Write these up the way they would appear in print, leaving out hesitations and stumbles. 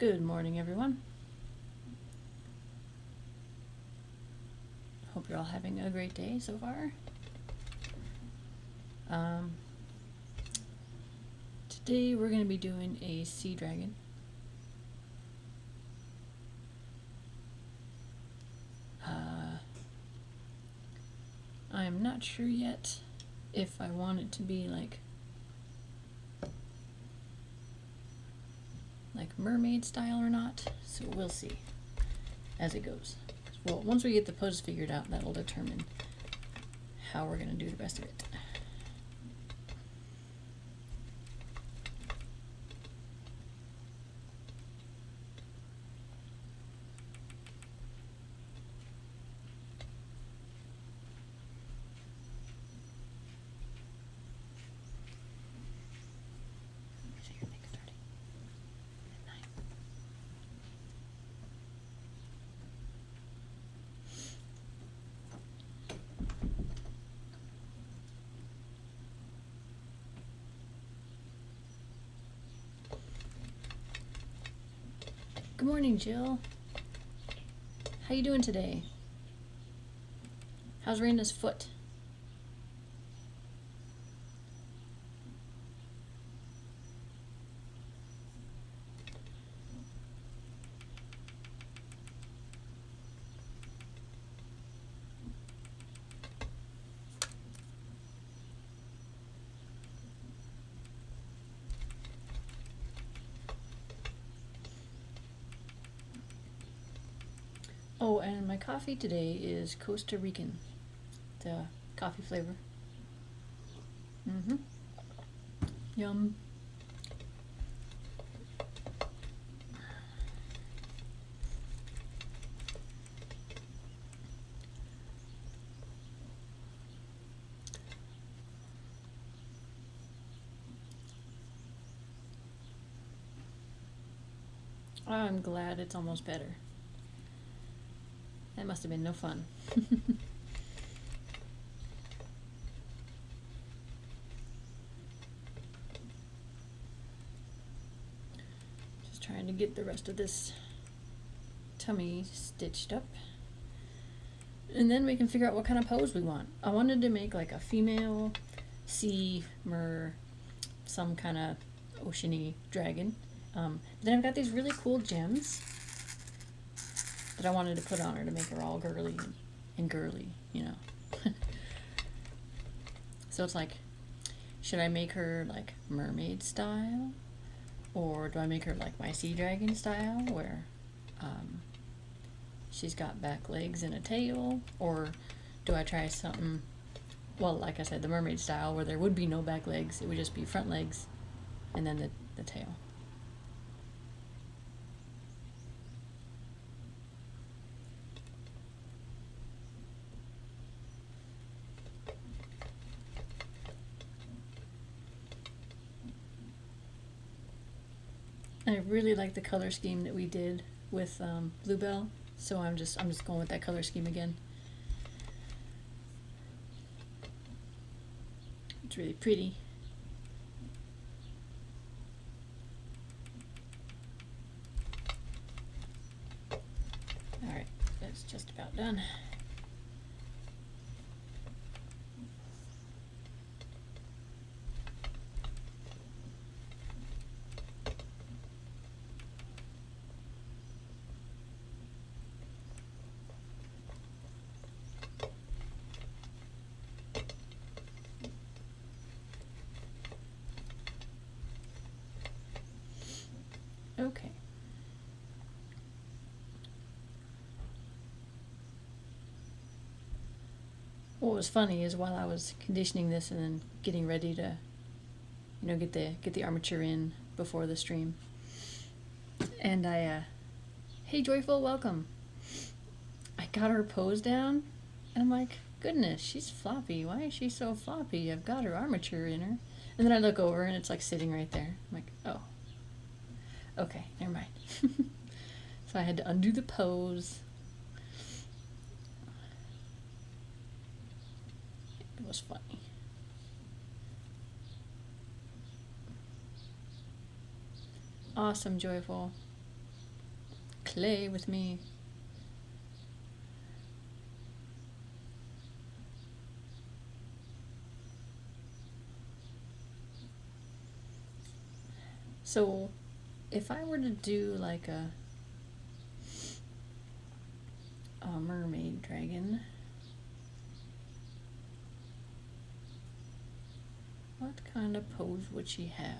Good morning, everyone. Hope you're all having a great day so far. Today we're going to be doing a sea dragon. I'm not sure yet if I want it to be like mermaid style or not, so we'll see as it goes. Well, once we get the pose figured out, that will determine how we're going to do the rest of it. Good morning, Jill. How you doing today? How's Randa's foot? Oh, and my coffee today is Costa Rican, the coffee flavor. Yum. I'm glad it's almost better. That must have been no fun. Just trying to get the rest of this tummy stitched up. And then we can figure out what kind of pose we want. I wanted to make like a female sea mer, some kind of oceany dragon. Then I've got these really cool gems that I wanted to put on her to make her all girly and girly, you know. So it's like, should I make her like mermaid style? Or do I make her like my sea dragon style, where she's got back legs and a tail? Or do I try something, well, like I said, the mermaid style, where there would be no back legs, it would just be front legs and then the tail. I really like the color scheme that we did with Bluebell, so I'm just going with that color scheme again. It's really pretty. Alright, that's just about done. Okay. What was funny is while I was conditioning this and then getting ready to, you know, get the armature in before the stream, and hey Joyful, welcome. I got her pose down, and I'm like, goodness, she's floppy. Why is she so floppy? I've got her armature in her. And then I look over and it's like sitting right there. I'm like, oh. Okay, never mind. So I had to undo the pose. It was funny. Awesome, Joyful. play with me. So if I were to do like a mermaid dragon, what kind of pose would she have?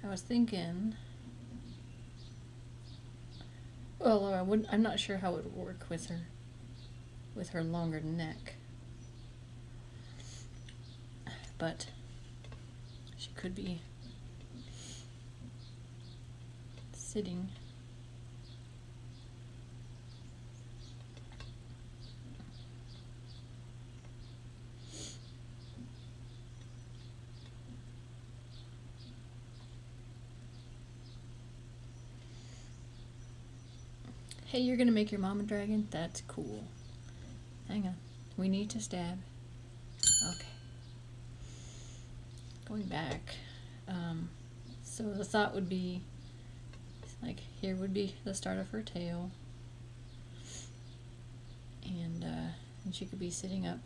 I was thinking, well, I'm not sure how it would work with her longer neck, but she could be sitting. Hey, you're gonna make your mom a dragon? That's cool. Hang on. We need to stab. Okay. Going back. So the thought would be, like, here would be the start of her tail. And she could be sitting up.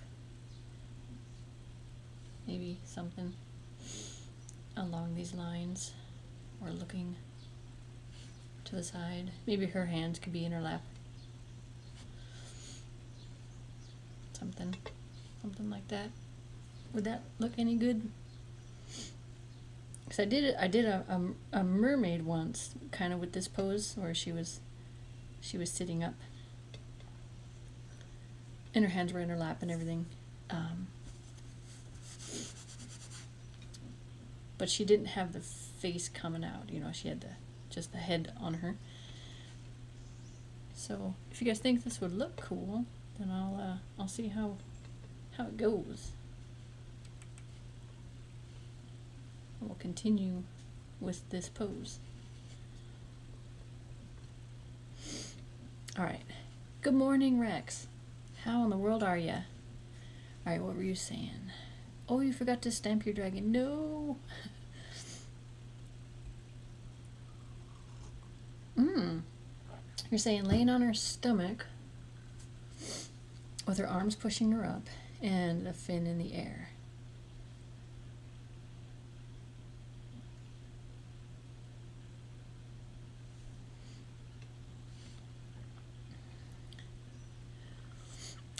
Maybe something along these lines. Or looking to the side. Maybe her hands could be in her lap. Something like that. Would that look any good? Because I did a mermaid once, kind of with this pose where she was sitting up, and her hands were in her lap and everything. But she didn't have the face coming out. You know, she had just the head on her. So if you guys think this would look cool, then I'll see how it goes. We'll continue with this pose. Alright. Good morning, Rex. How in the world are ya? Alright, what were you saying? Oh, you forgot to stamp your dragon. No! You're saying laying on her stomach with her arms pushing her up and a fin in the air.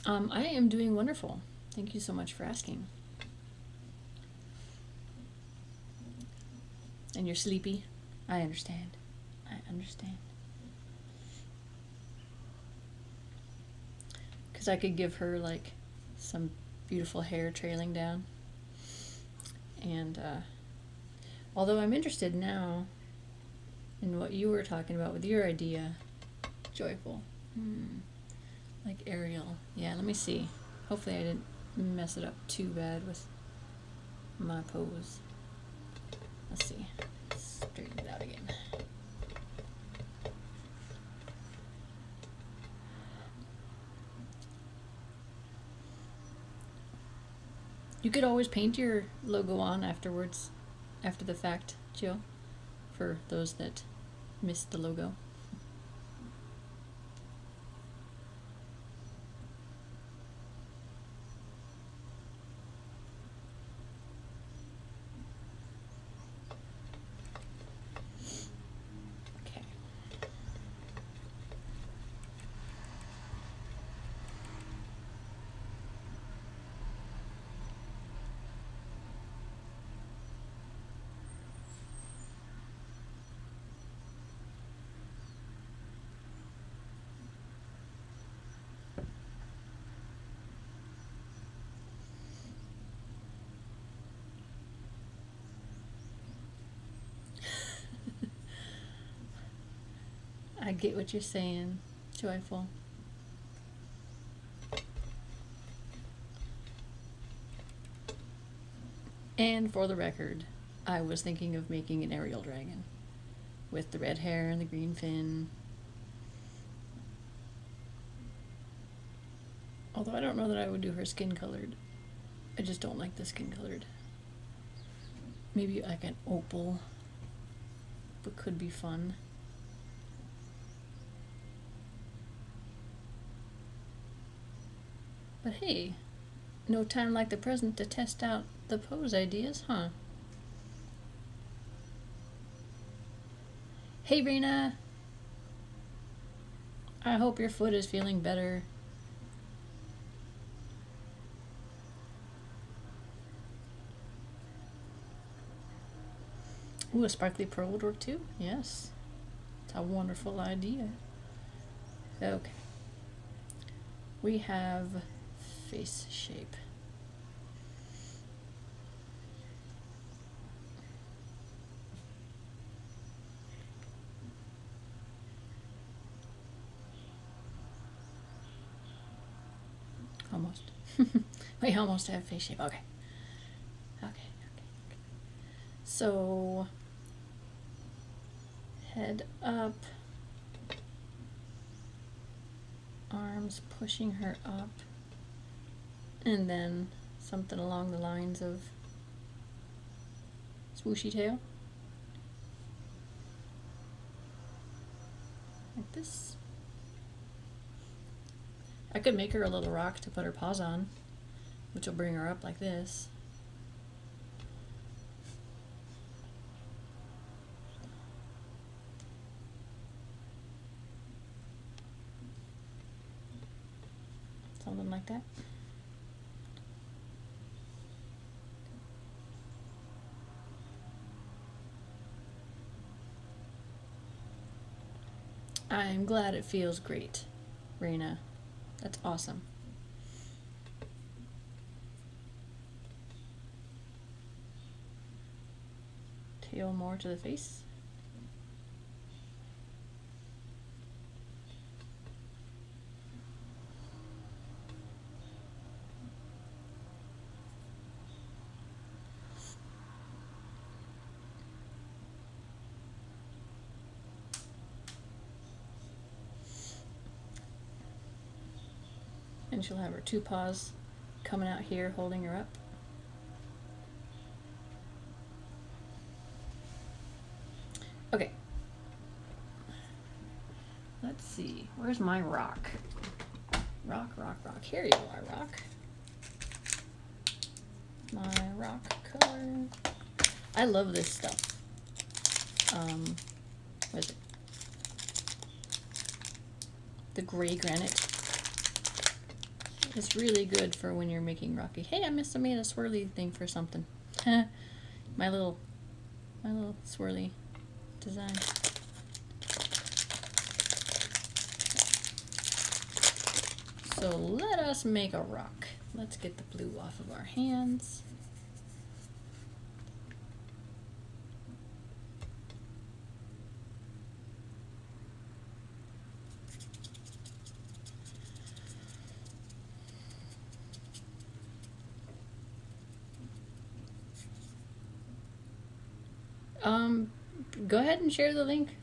I am doing wonderful. Thank you so much for asking. And you're sleepy? I understand. I understand. Because I could give her like some beautiful hair trailing down. And although I'm interested now in what you were talking about with your idea, Joyful. Like Ariel. Yeah, let me see. Hopefully I didn't mess it up too bad with my pose. Let's see. Straighten it out again. You could always paint your logo on afterwards, after the fact, Jill, for those that missed the logo. I get what you're saying, Joyful. And for the record, I was thinking of making an aerial dragon with the red hair and the green fin. Although I don't know that I would do her skin colored. I just don't like the skin colored. Maybe like an opal, but could be fun. But hey, no time like the present to test out the pose ideas, huh? Hey Rena! I hope your foot is feeling better. Ooh, a sparkly pearl would work too? Yes. It's a wonderful idea. Okay. We have face shape. Almost. We almost have face shape. Okay. Okay. So, head up, arms pushing her up, and then something along the lines of swooshy tail. Like this. I could make her a little rock to put her paws on, which will bring her up like this. Something like that. I'm glad it feels great, Raina. That's awesome. Tail more to the face. And she'll have her two paws coming out here holding her up. Okay. Let's see. Where's my rock? Rock. Here you are, rock. My rock color. I love this stuff. What is it? The gray granite. It's really good for when you're making rocky. Hey, I must have made a swirly thing for something. my little swirly design. So let us make a rock. Let's get the blue off of our hands. Go ahead and share the link.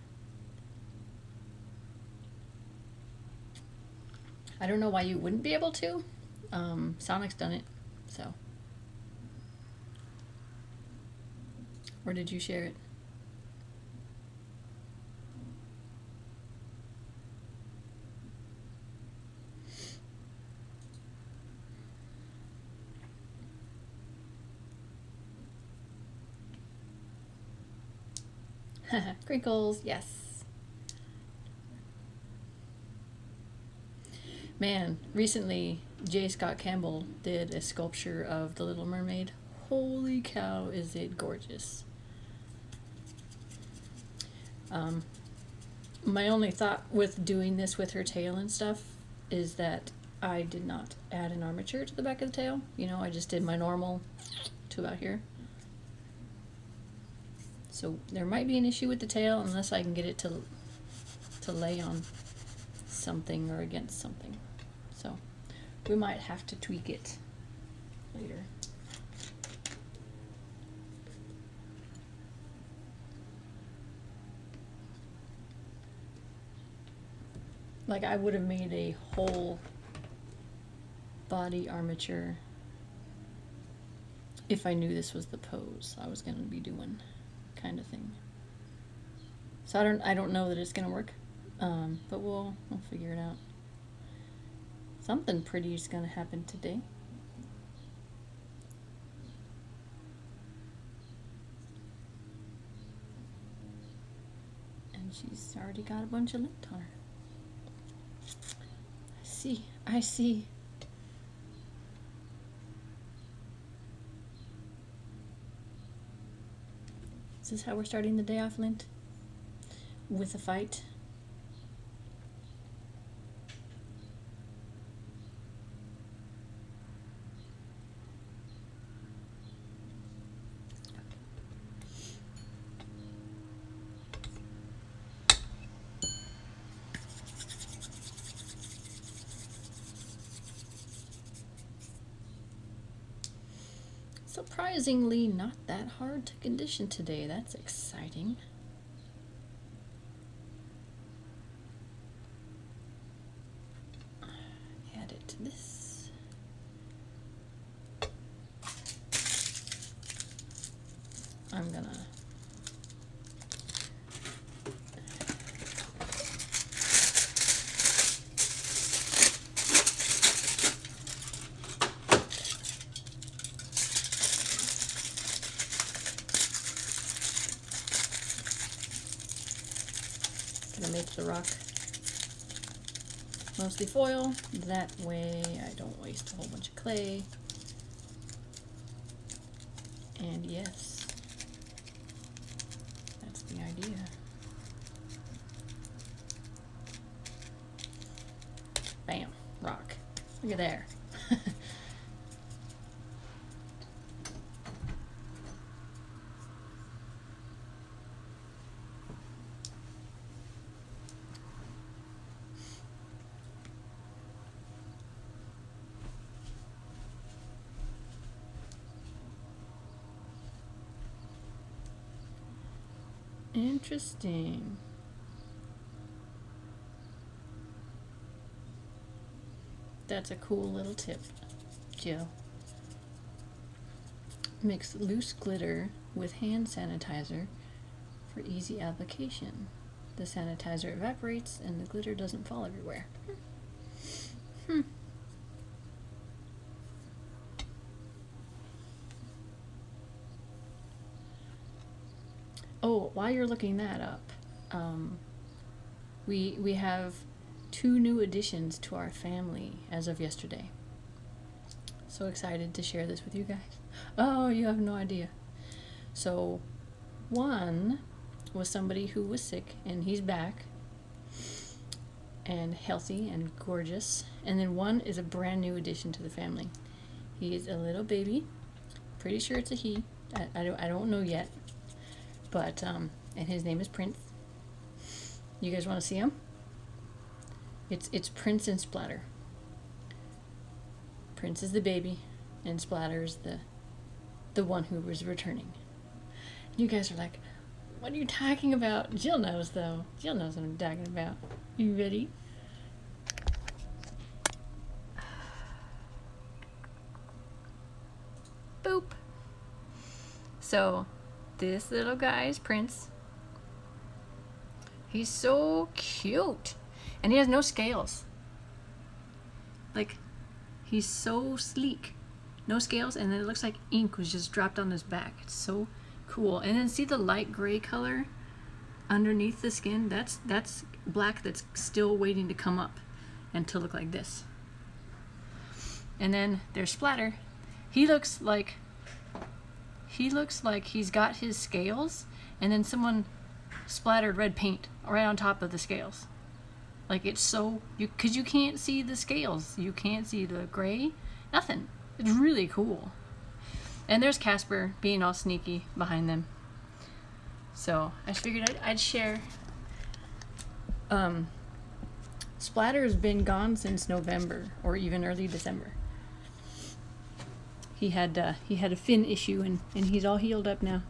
I don't know why you wouldn't be able to. Sonic's done it, so. Or did you share it? Crinkles, yes. Man, recently J. Scott Campbell did a sculpture of the Little Mermaid. Holy cow, is it gorgeous. My only thought with doing this with her tail and stuff is that I did not add an armature to the back of the tail. You know, I just did my normal to about here. So there might be an issue with the tail unless I can get it to lay on something or against something. So we might have to tweak it later. Like I would have made a whole body armature if I knew this was the pose I was going to be doing, kind of thing. So I don't know that it's going to work, but we'll figure it out. Something pretty is going to happen today. And she's already got a bunch of lint on her. I see. Is this how we're starting the day off, Lint? With a fight? Surprisingly not that hard to condition today. That's exciting. Add it to this. I'm gonna make the rock mostly foil. That way I don't waste a whole bunch of clay. And yes, that's the idea. Bam, rock. Look at there. Interesting. That's a cool little tip, Jill. Mix loose glitter with hand sanitizer for easy application. The sanitizer evaporates and the glitter doesn't fall everywhere. Oh, while you're looking that up, we have 2 new additions to our family as of yesterday. So excited to share this with you guys. Oh, you have no idea. So one was somebody who was sick and he's back and healthy and gorgeous. And then one is a brand new addition to the family. He is a little baby. Pretty sure it's a he. I don't know yet. But, and his name is Prince. You guys want to see him? It's Prince and Splatter. Prince is the baby, and Splatter is the one who was returning. You guys are like, what are you talking about? Jill knows, though. Jill knows what I'm talking about. You ready? Boop. So, this little guy is Prince. He's so cute. And he has no scales. Like, he's so sleek. No scales, and then it looks like ink was just dropped on his back. It's so cool. And then see the light gray color underneath the skin? That's black that's still waiting to come up and to look like this. And then there's Splatter. He looks like he's got his scales, and then someone splattered red paint right on top of the scales. Like, it's so, because you can't see the scales. You can't see the gray. Nothing. It's really cool. And there's Casper being all sneaky behind them. So I figured I'd share. Splatter's been gone since November or even early December. He had a fin issue and he's all healed up now.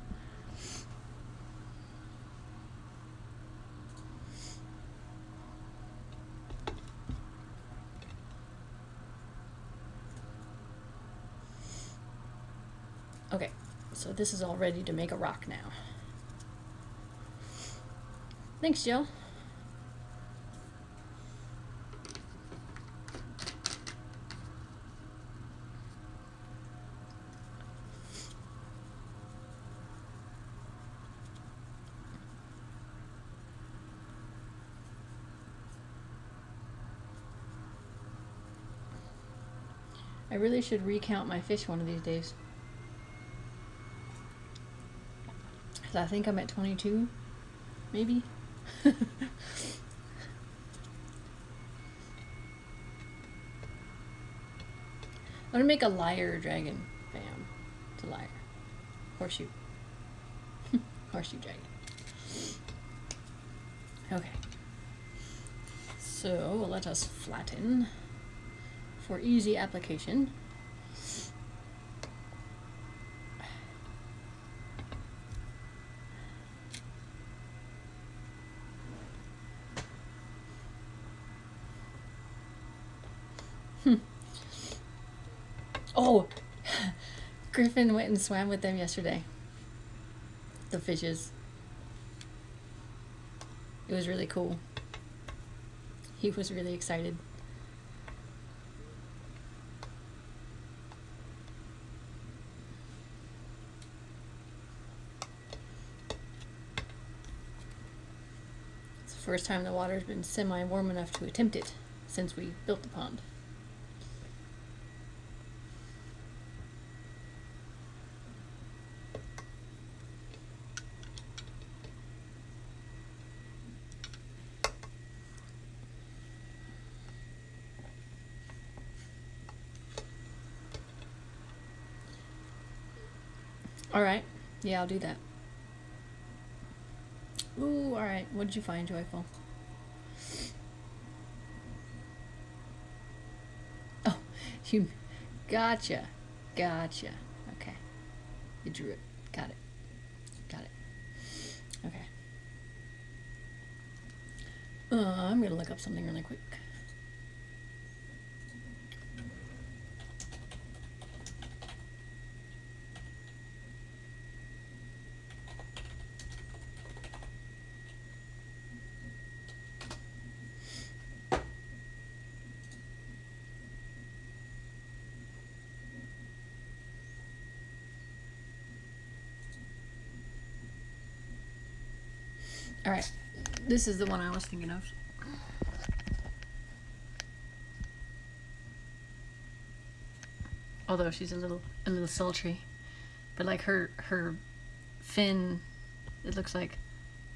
Okay, so this is all ready to make a rock now. Thanks, Jill. I really should recount my fish one of these days. 'Cause I think I'm at 22, maybe. I'm gonna make a lyre dragon. Bam. It's a lyre. Horseshoe. Horseshoe dragon. Okay. So let us flatten for easy application. Oh, Griffin went and swam with them yesterday. The fishes. It was really cool. He was really excited. It's the first time the water's been semi-warm enough to attempt it since we built the pond. Alright, yeah, I'll do that. Ooh, alright, what did you find, Joyful? Oh, you, gotcha, okay. You drew it, got it, okay. I'm gonna look up something really quick. Alright, this is the one I was thinking of. Although she's a little sultry. But like her fin, it looks like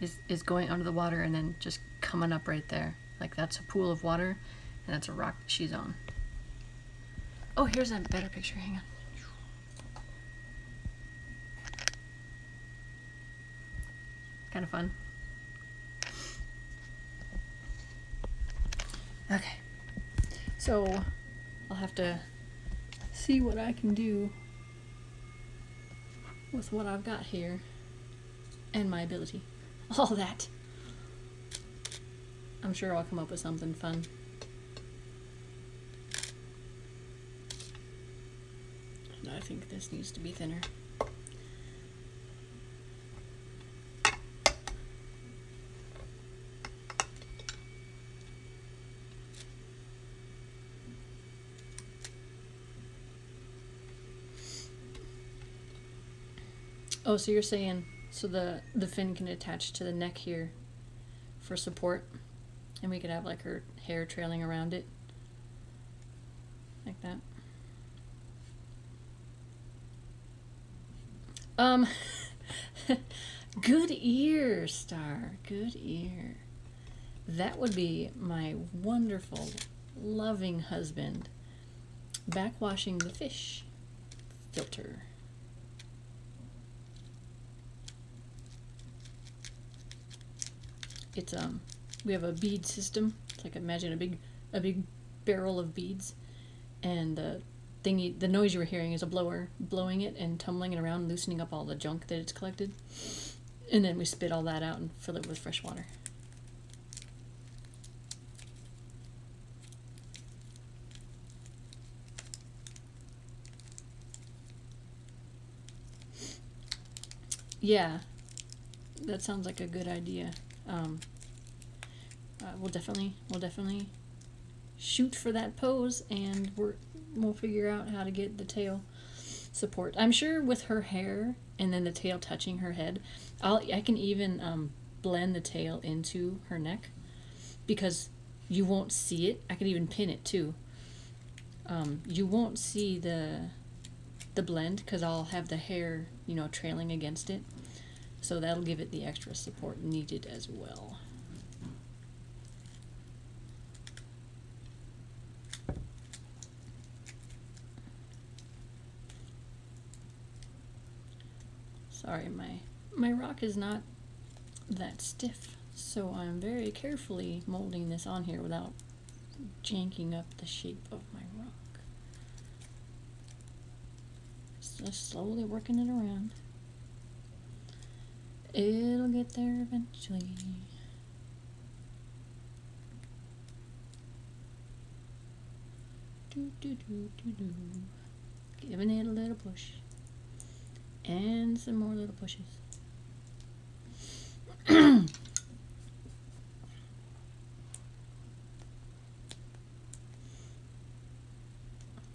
is going under the water and then just coming up right there. Like that's a pool of water and that's a rock that she's on. Oh, here's a better picture, hang on. Kind of fun. Okay, so I'll have to see what I can do with what I've got here and my ability. All that. I'm sure I'll come up with something fun. And I think this needs to be thinner. Oh, so you're saying, so the fin can attach to the neck here for support, and we could have like her hair trailing around it, like that. Good ear, Star, good ear. That would be my wonderful, loving husband backwashing the fish filter. It's we have a bead system. It's like, imagine a big barrel of beads, and the noise you were hearing is a blower blowing it and tumbling it around, loosening up all the junk that it's collected, and then we spit all that out and fill it with fresh water. Yeah, that sounds like a good idea. We'll definitely shoot for that pose, and we'll figure out how to get the tail support. I'm sure with her hair and then the tail touching her head, I can even blend the tail into her neck, because you won't see it. I can even pin it too. You won't see the blend because I'll have the hair, you know, trailing against it. So that'll give it the extra support needed as well. Sorry, my rock is not that stiff, so I'm very carefully molding this on here without janking up the shape of my rock. Just slowly working it around. It'll get there eventually. Giving it a little push. And some more little pushes.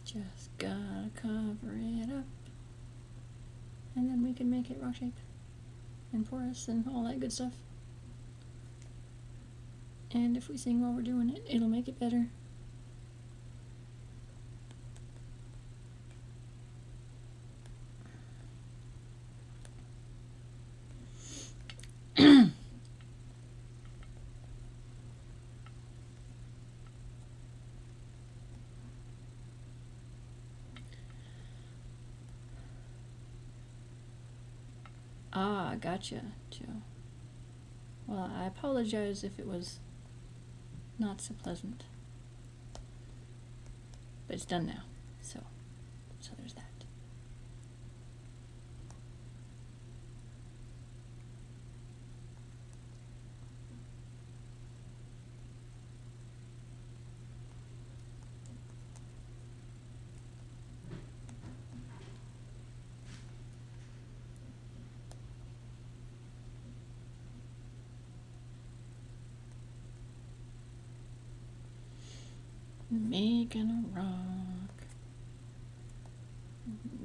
Just gotta cover it up. And then we can make it rock shaped and porous and all that good stuff. And if we sing while we're doing it, it'll make it better. Ah, gotcha, Joe. Well, I apologize if it was not so pleasant. But it's done now, so there's that. Making a rock.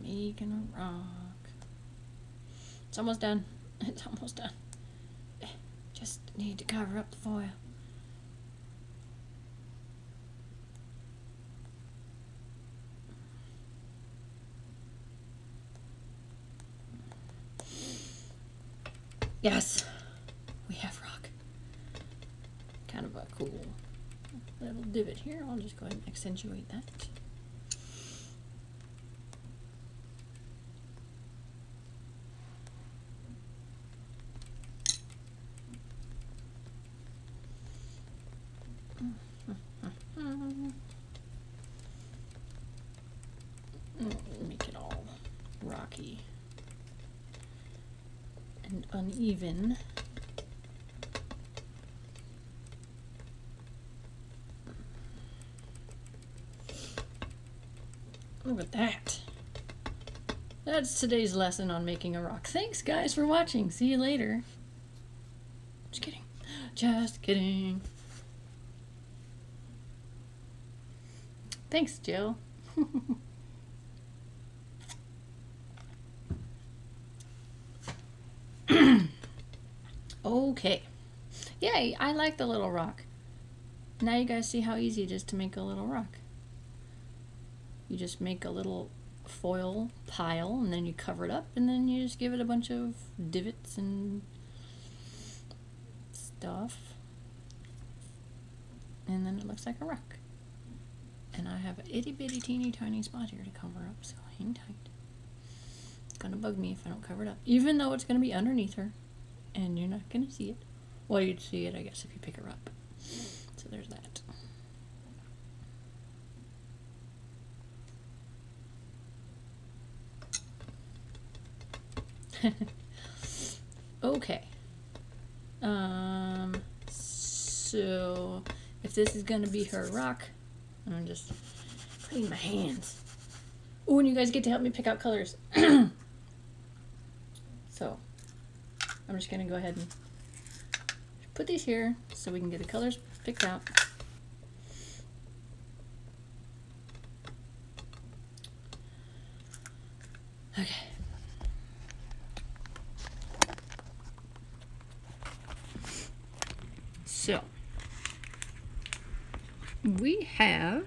Making a rock. It's almost done. It's almost done. Just need to cover up the foil. Yes, we have rock. Kind of a cool little divot here. I'll just go ahead and accentuate that. Make it all rocky and uneven. Look at that. That's today's lesson on making a rock. Thanks, guys, for watching. See you later. Just kidding. Just kidding. Thanks, Jill. Okay. Yay, I like the little rock. Now you guys see how easy it is to make a little rock. You just make a little foil pile, and then you cover it up, and then you just give it a bunch of divots and stuff. And then it looks like a rock. And I have an itty bitty teeny tiny spot here to cover up, so hang tight. It's gonna bug me if I don't cover it up, even though it's gonna be underneath her, and you're not gonna see it. Well, you'd see it, I guess, if you pick her up. So there's that. Okay. So if this is gonna be her rock, I'm just clean my hands. Oh, and you guys get to help me pick out colors. So I'm just gonna go ahead and put these here so we can get the colors picked out. Okay. So we have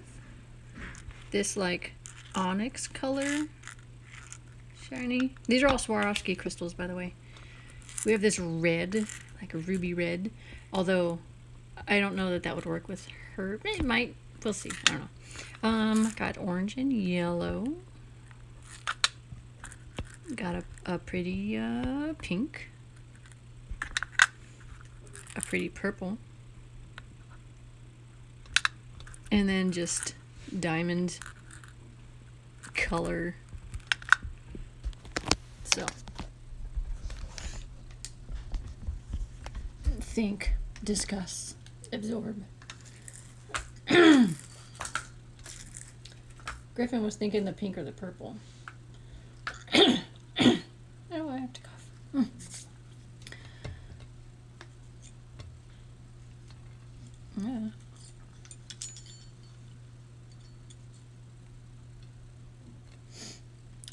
this like onyx color, shiny. These are all Swarovski crystals, by the way. We have this red, like a ruby red, although I don't know that that would work with her. It might. We'll see. I don't know. Got orange and yellow. Got a pretty pink. A pretty purple. And then just diamond color. So think, discuss, absorb. Griffin was thinking the pink or the purple. Oh, I have to cough. Yeah.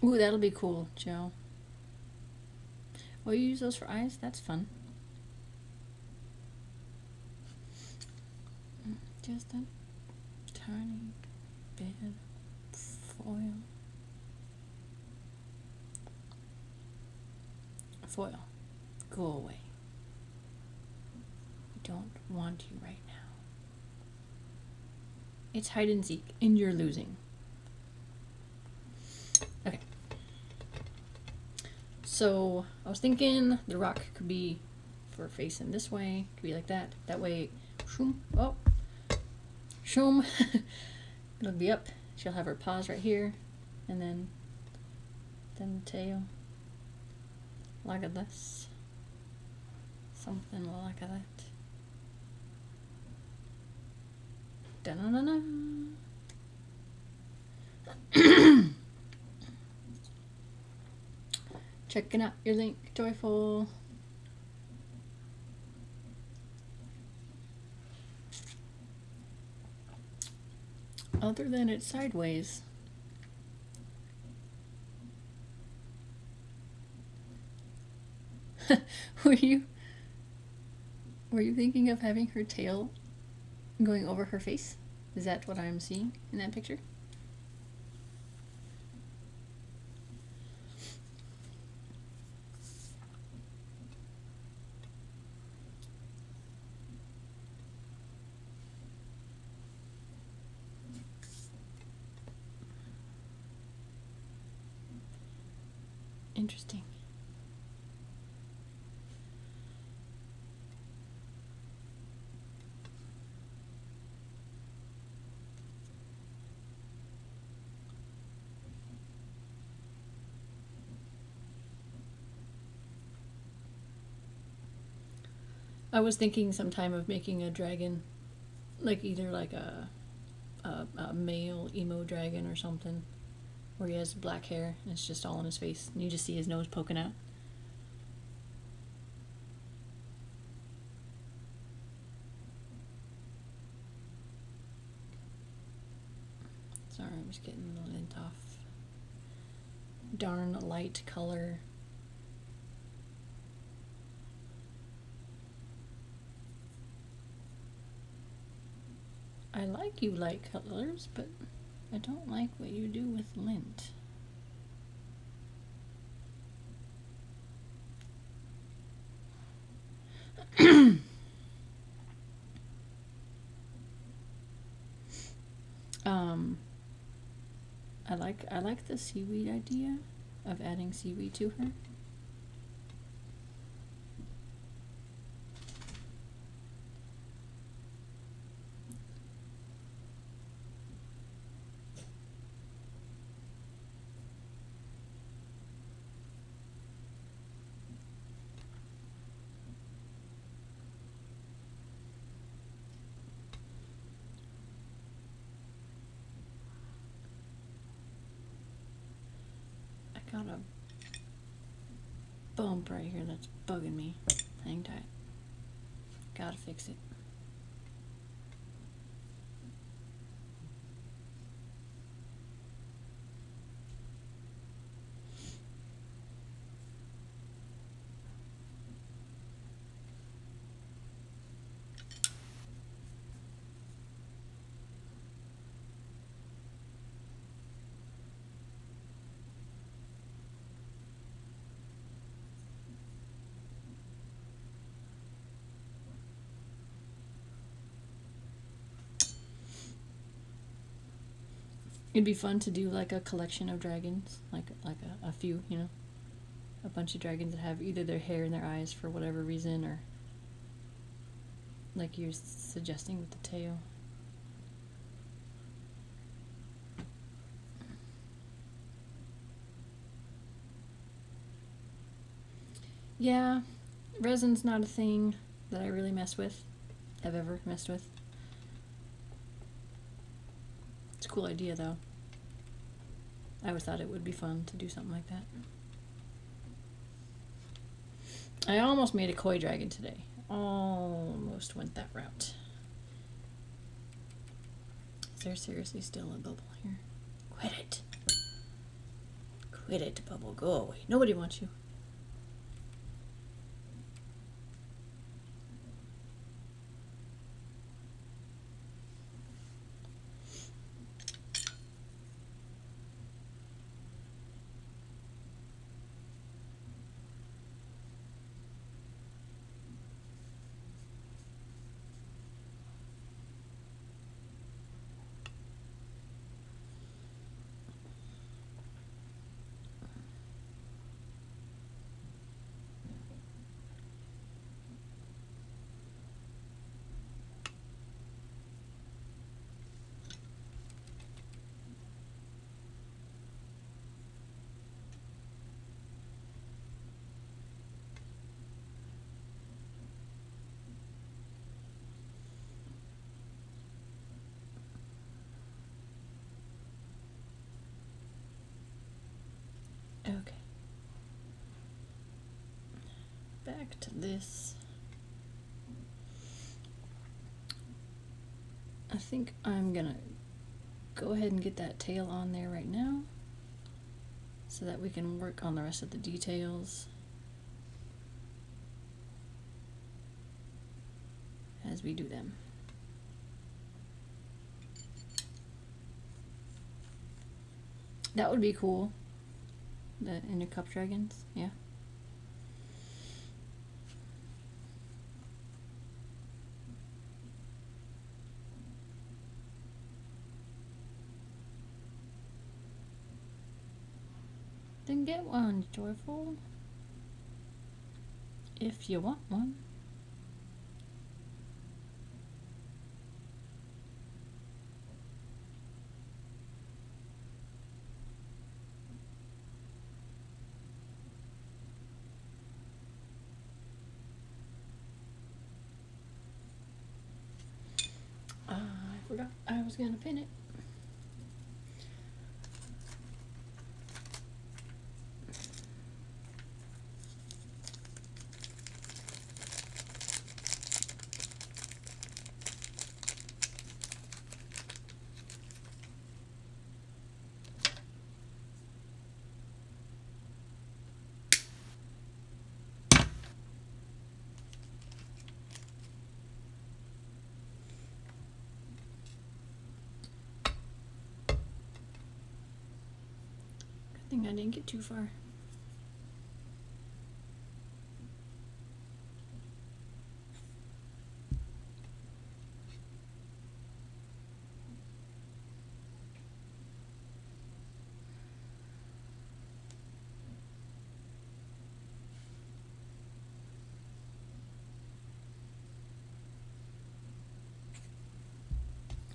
Ooh, that'll be cool, Joe. Oh, you use those for eyes? That's fun. Just a tiny bit of foil. Foil, go away. I don't want you right now. It's hide and seek, and you're losing. Okay. So I was thinking the rock could be for facing this way, could be like that. That way, shoom, oh, shoom. It'll be up. She'll have her paws right here, and then the tail. Like this. Something like that. Da-na-na-na. Checking out your link, Joyful. Other than it's sideways. Were you thinking of having her tail going over her face? Is that what I'm seeing in that picture? Interesting. I was thinking sometime of making a dragon, like either like a male emo dragon or something, where he has black hair and it's just all on his face, and you just see his nose poking out. Sorry, I'm just getting the lint off. Darn light color. I like you light colors, but I don't like what you do with lint. I like the seaweed idea of adding seaweed to her. bump right here that's bugging me. Hang tight. Gotta fix it. It'd be fun to do like a collection of dragons, like a few, you know, a bunch of dragons that have either their hair in their eyes for whatever reason, or like you're suggesting with the tail. Yeah, resin's not a thing that I really mess with, have ever messed with. It's a cool idea though. I always thought it would be fun to do something like that. I almost made a koi dragon today. Almost went that route. Is there seriously still a bubble here? Quit it. Quit it, bubble. Go away. Nobody wants you. Okay. Back to this. I think I'm gonna go ahead and get that tail on there right now so that we can work on the rest of the details as we do them. That would be cool. The inner cup dragons, yeah. Then get one, Joyful. If you want one. I forgot I was gonna pin it. Good thing I didn't get too far.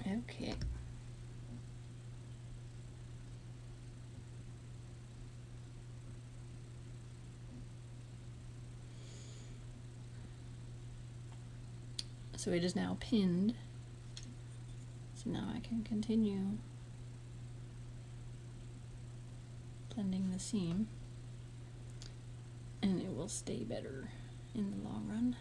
Okay. So it is now pinned. So now I can continue blending the seam. and it will stay better in the long run.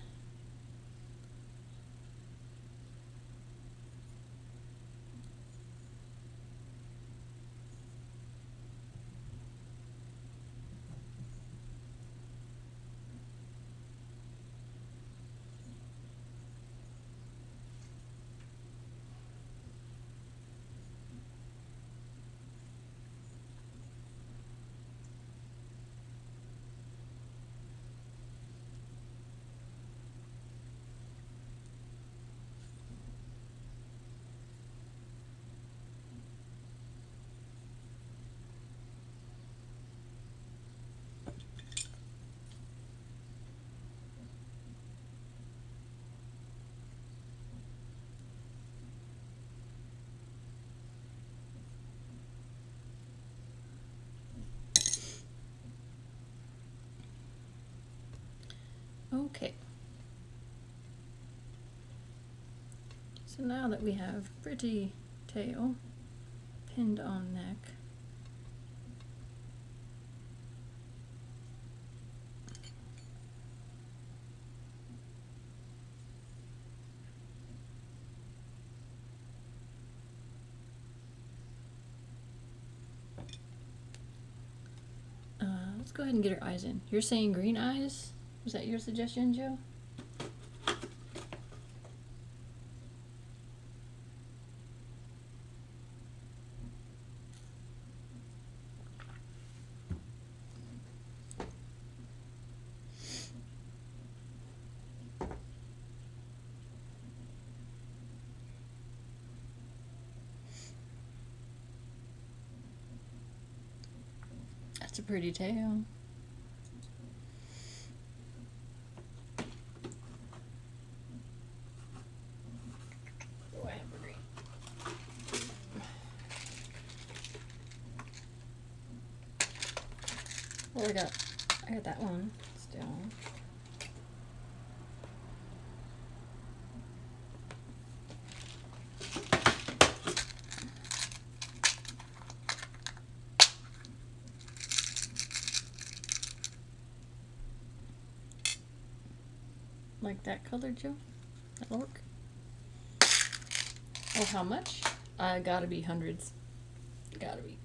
Okay. So now that we have pretty tail pinned on neck, let's go ahead and get her eyes in. You're saying green eyes? Was that your suggestion, Joe? That's a pretty tail. Oh, I have a green. Well, I got that one still. Like that color, Joe? That'll work. Oh, how much? Gotta be hundreds. Gotta be.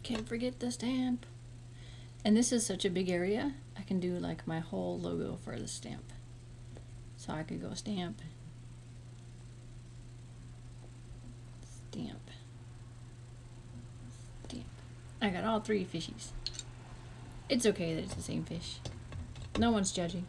Can't forget the stamp. And this is such a big area, I can do like my whole logo for the stamp. So I could go stamp, stamp, stamp. I got all three fishies. It's okay that it's the same fish. No one's judging.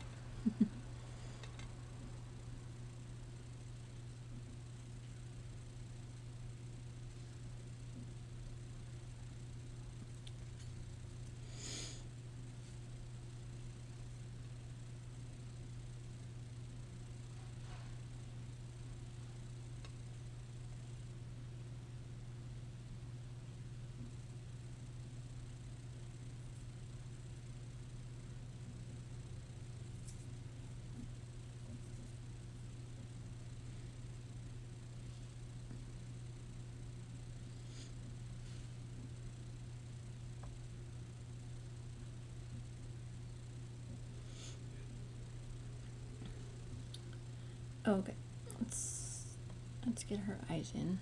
Okay, let's get her eyes in.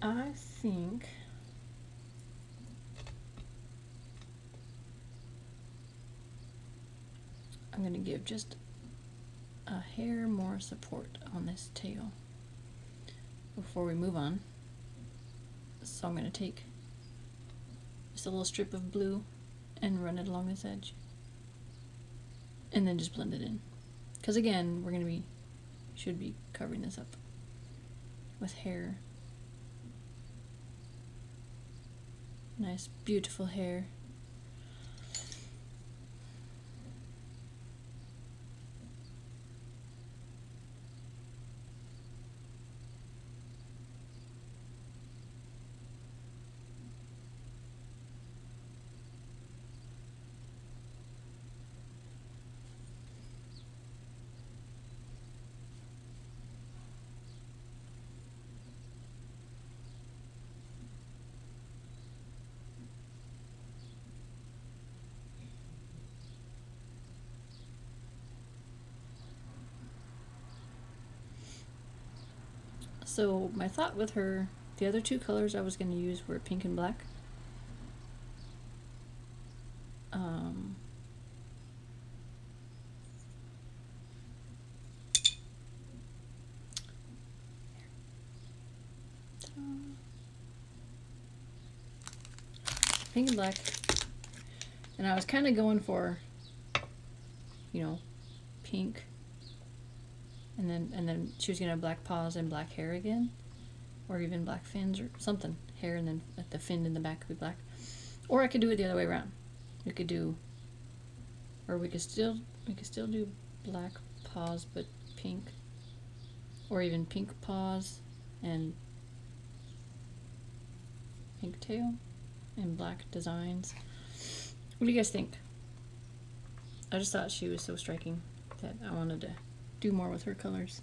I think I'm going to give just a hair more support on this tail before we move on. So I'm going to take just a little strip of blue and run it along this edge. And then just blend it in. Because again, we're going to should be covering this up with hair. Nice, beautiful hair. So my thought with her, the other two colors I was going to use were pink and black. Pink and black. And I was kind of going for, you know, pink. And then she was gonna have black paws and black hair again, or even black fins or something. Hair and then the fin in the back would be black. Or I could do it the other way around. We could do, or we could still do black paws but pink, or even pink paws and pink tail and black designs. What do you guys think? I just thought she was so striking that I wanted to do more with her colors.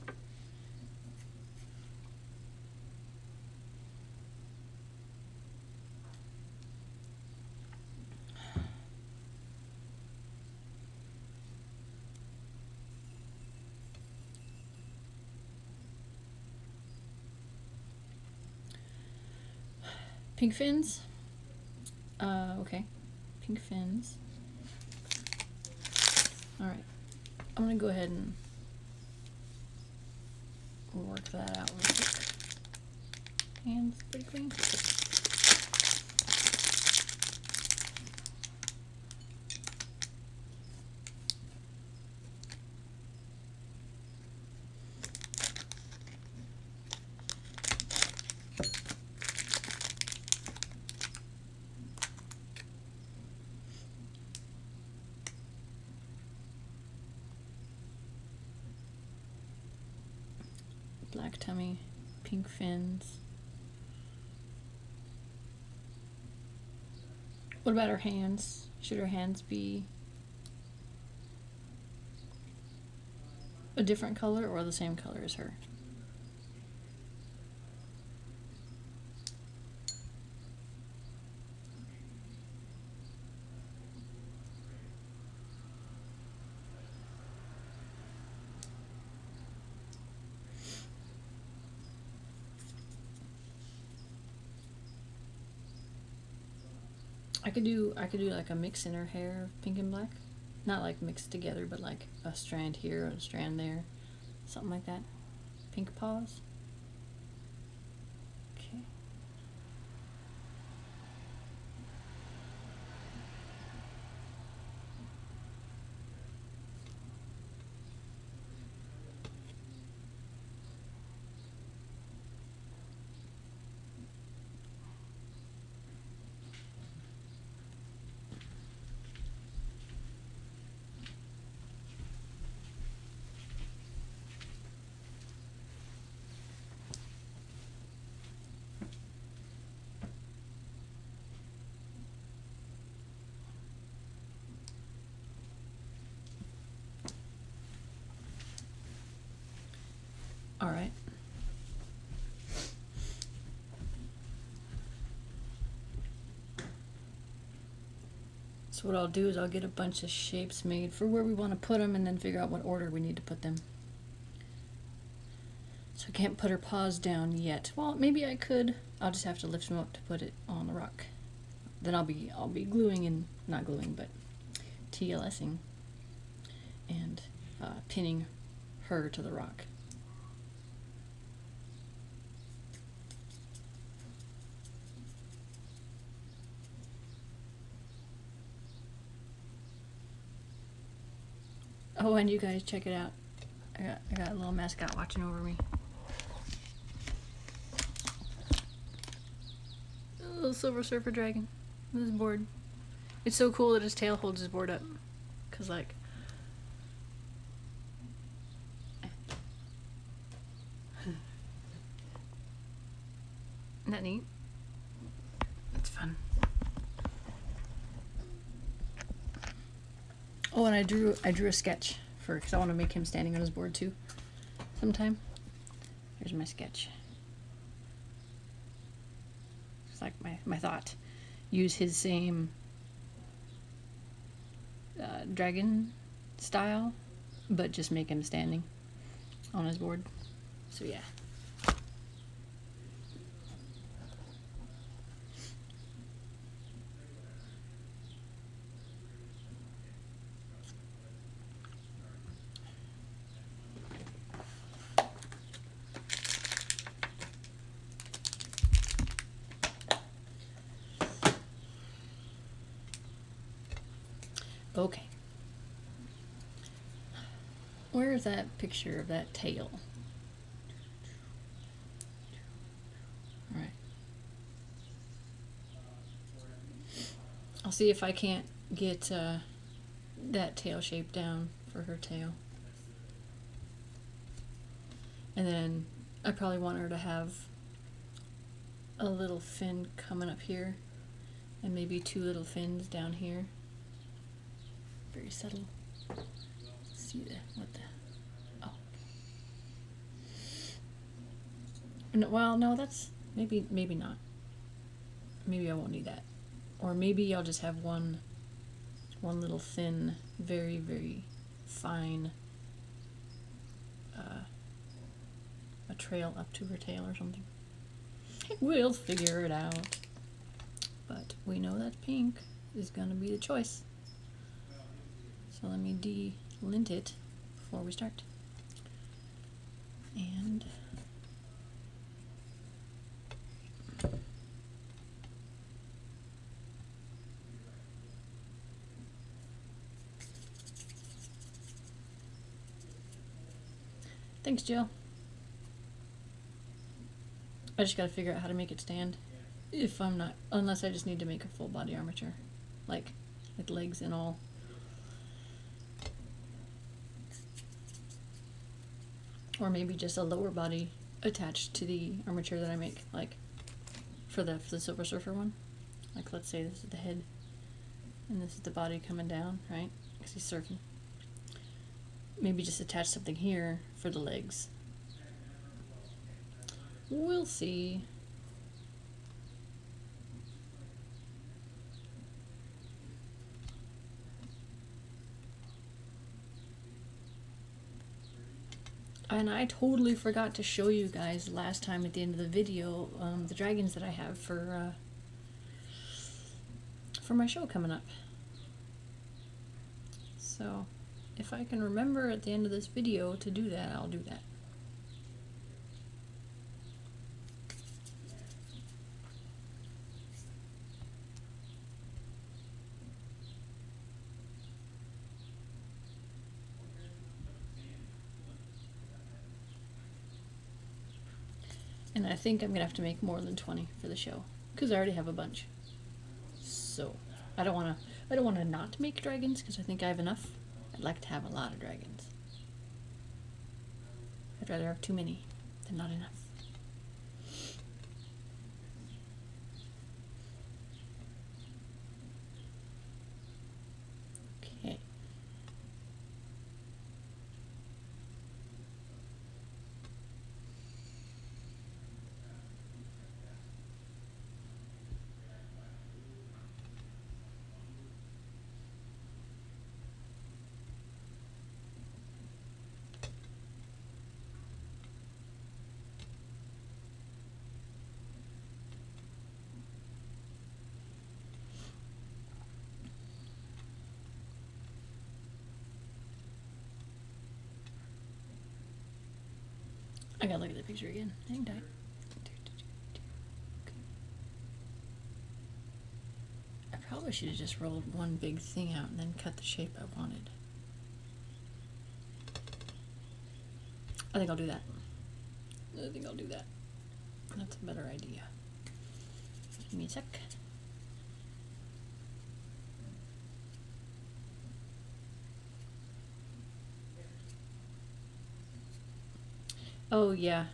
Pink fins. Okay. Pink fins. Alright. I'm gonna go ahead and work that out real quick. Hands pretty clean. Black tummy, pink fins. What about her hands? Should her hands be a different color or the same color as her? I could do like a mix in her hair of pink and black. Not like mixed together, but like a strand here, a strand there. Something like that. Pink paws. Okay. All right. So what I'll do is I'll get a bunch of shapes made for where we want to put them and then figure out what order we need to put them. So I can't put her paws down yet. Well, maybe I could. I'll just have to lift them up to put it on the rock. Then I'll be gluing and not gluing, but TLSing and pinning her to the rock. Oh, and you guys check it out. I got a little mascot watching over me. A little silver surfer dragon with his board. It's so cool that his tail holds his board up. Cause like, isn't that neat? That's fun. Oh, and I drew a sketch for, because I want to make him standing on his board too sometime. Here's my sketch. It's like my thought. Use his same dragon style, but just make him standing on his board. So yeah. Okay. Where is that picture of that tail? Alright. I'll see if I can't get that tail shape down for her tail. And then I probably want her to have a little fin coming up here and maybe two little fins down here. Very subtle. See the what the oh no, well no, that's maybe not. Maybe I won't need that. Or maybe I'll just have one little thin, very, very fine a trail up to her tail or something. We'll figure it out. But we know that pink is gonna be the choice. So let me de-lint it before we start. And thanks, Jill. I just gotta figure out how to make it stand. If I'm not, unless I just need to make a full body armature, like with legs and all. Or maybe just a lower body attached to the armature that I make, like for the Silver Surfer one. Like let's say this is the head and this is the body coming down, right? Because he's surfing. Maybe just attach something here for the legs. We'll see. And I totally forgot to show you guys last time at the end of the video the dragons that I have for my show coming up. So if I can remember at the end of this video to do that, I'll do that. And I think I'm gonna have to make more than 20 for the show because I already have a bunch. So I don't wanna not make dragons because I think I have enough. I'd like to have a lot of dragons. I'd rather have too many than not enough. Okay. I gotta look at the picture again. Hang tight. I probably should have just rolled one big thing out and then cut the shape I wanted. I think I'll do that. That's a better idea. Give me a sec. Oh yeah.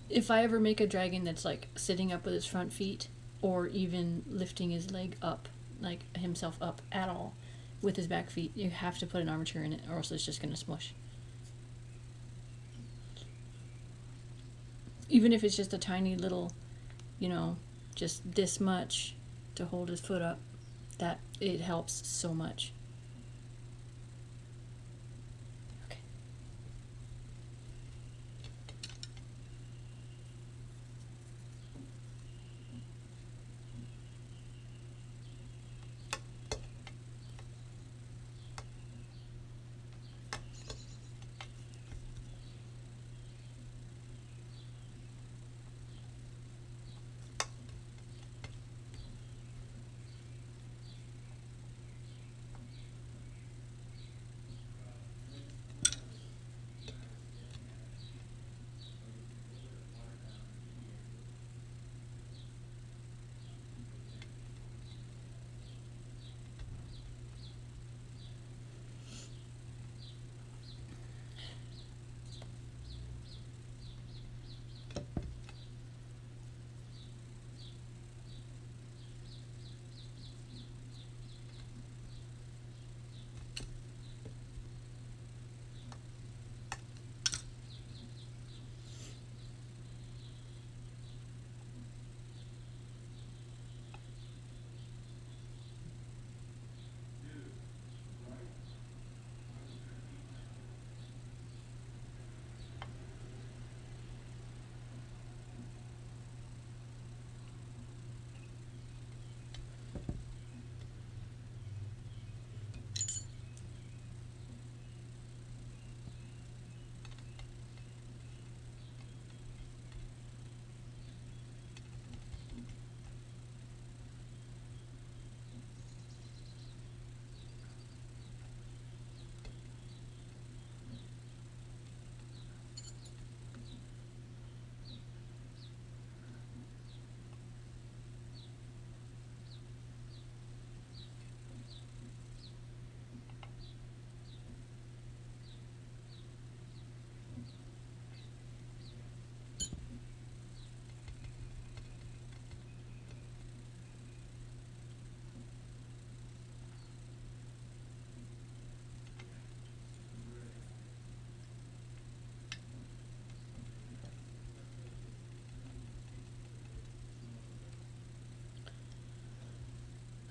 If I ever make a dragon that's like sitting up with his front feet or even lifting his leg up, like himself up at all with his back feet, you have to put an armature in it or else it's just going to smush. Even if it's just a tiny little, you know, just this much to hold his foot up, that it helps so much. Okay.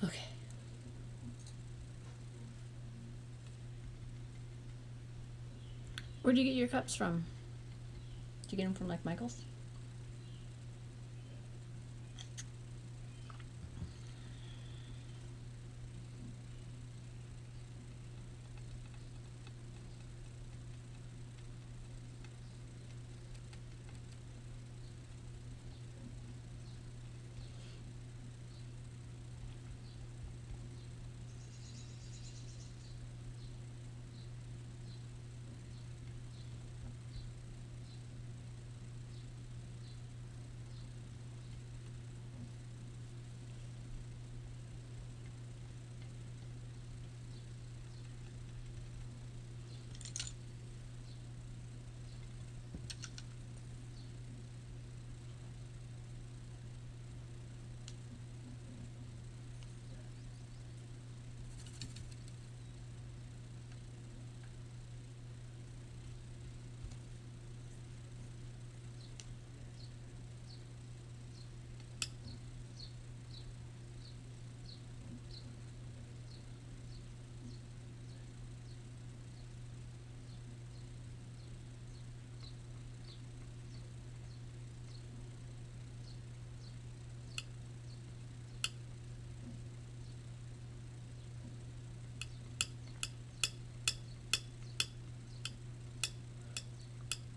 Okay. Where'd you get your cups from? Did you get them from like Michael's?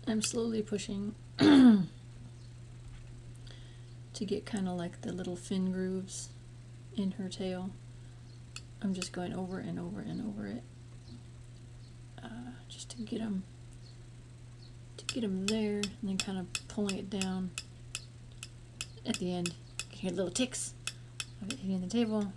I'm slowly pushing to get kind of like the little fin grooves in her tail. I'm just going over and over and over it, just to get them there, and then kind of pulling it down at the end. You can hear little ticks of it hitting the table.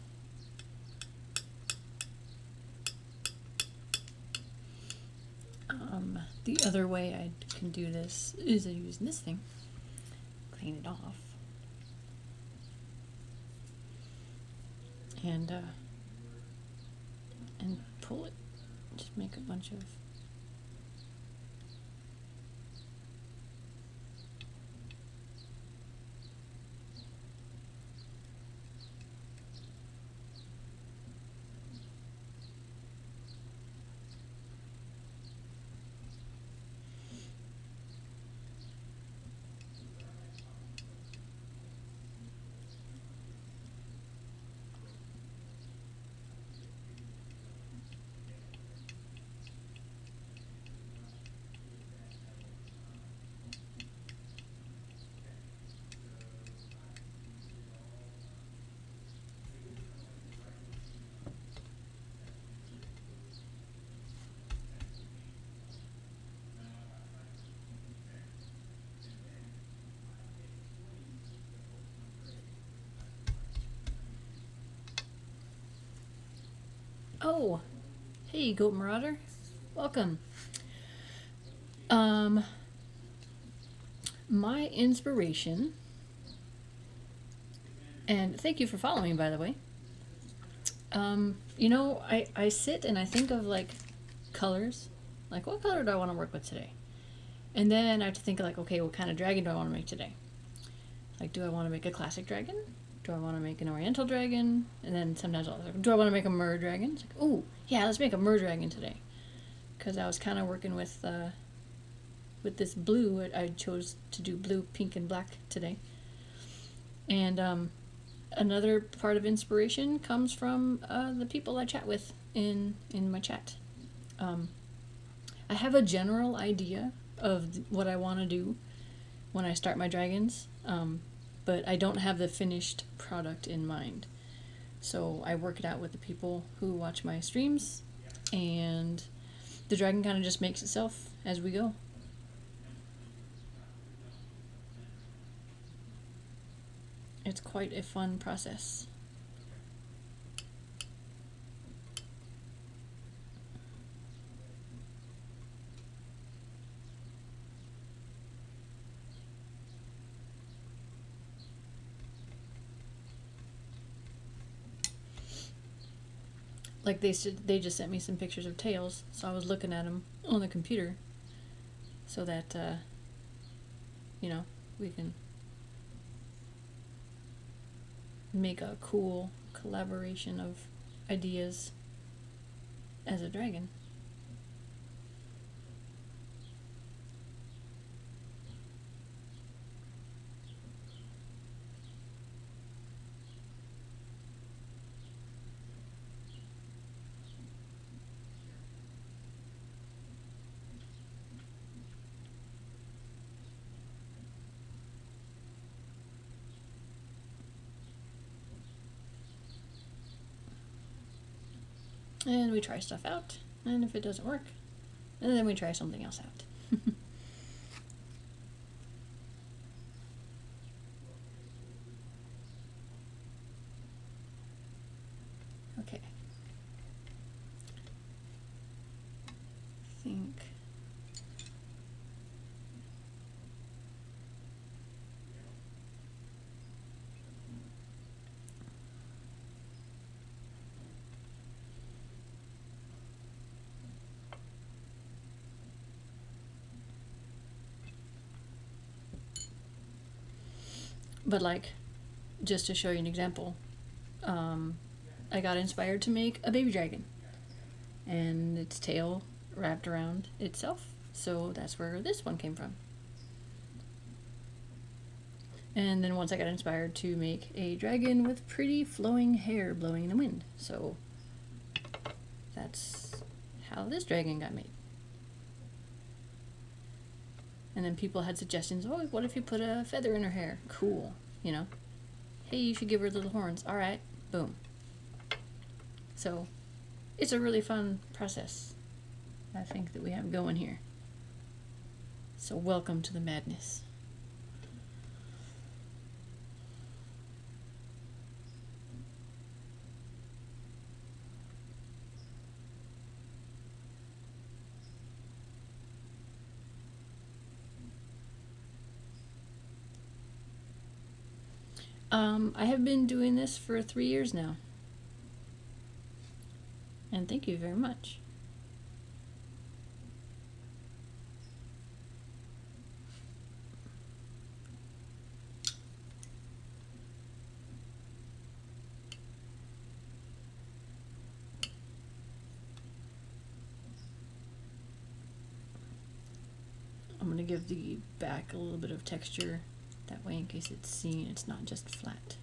The other way I can do this is I use this thing, clean it off, and pull it. Just make a bunch of Oh, hey, Goat Marauder. Welcome. My inspiration, and thank you for following, by the way. You know, I sit and I think of like colors, like what color do I want to work with today? And then I have to think like, okay, what kind of dragon do I want to make today? Like, do I want to make a classic dragon? Do I want to make an oriental dragon? And then sometimes I'll like, do I want to make a mer dragon? It's like, oh, yeah, let's make a mer dragon today. Because I was kind of working with this blue. I chose to do blue, pink, and black today. And another part of inspiration comes from the people I chat with in my chat. I have a general idea of what I want to do when I start my dragons. But I don't have the finished product in mind. So I work it out with the people who watch my streams, and the dragon kind of just makes itself as we go. It's quite a fun process. Like they just sent me some pictures of tails, so I was looking at them on the computer, so that you know, we can make a cool collaboration of ideas as a dragon. And we try stuff out, and if it doesn't work, and then we try something else out. Okay. I think but like, just to show you an example, I got inspired to make a baby dragon, and its tail wrapped around itself, so that's where this one came from. And then once I got inspired to make a dragon with pretty flowing hair blowing in the wind, so that's how this dragon got made. And then people had suggestions. Oh, what if you put a feather in her hair? Cool, you know. Hey, you should give her little horns. All right, boom. So it's a really fun process, I think, that we have going here. So welcome to the madness. I have been doing this for 3 years now. And thank you very much. I'm going to give the back a little bit of texture. That way, in case it's seen, it's not just flat.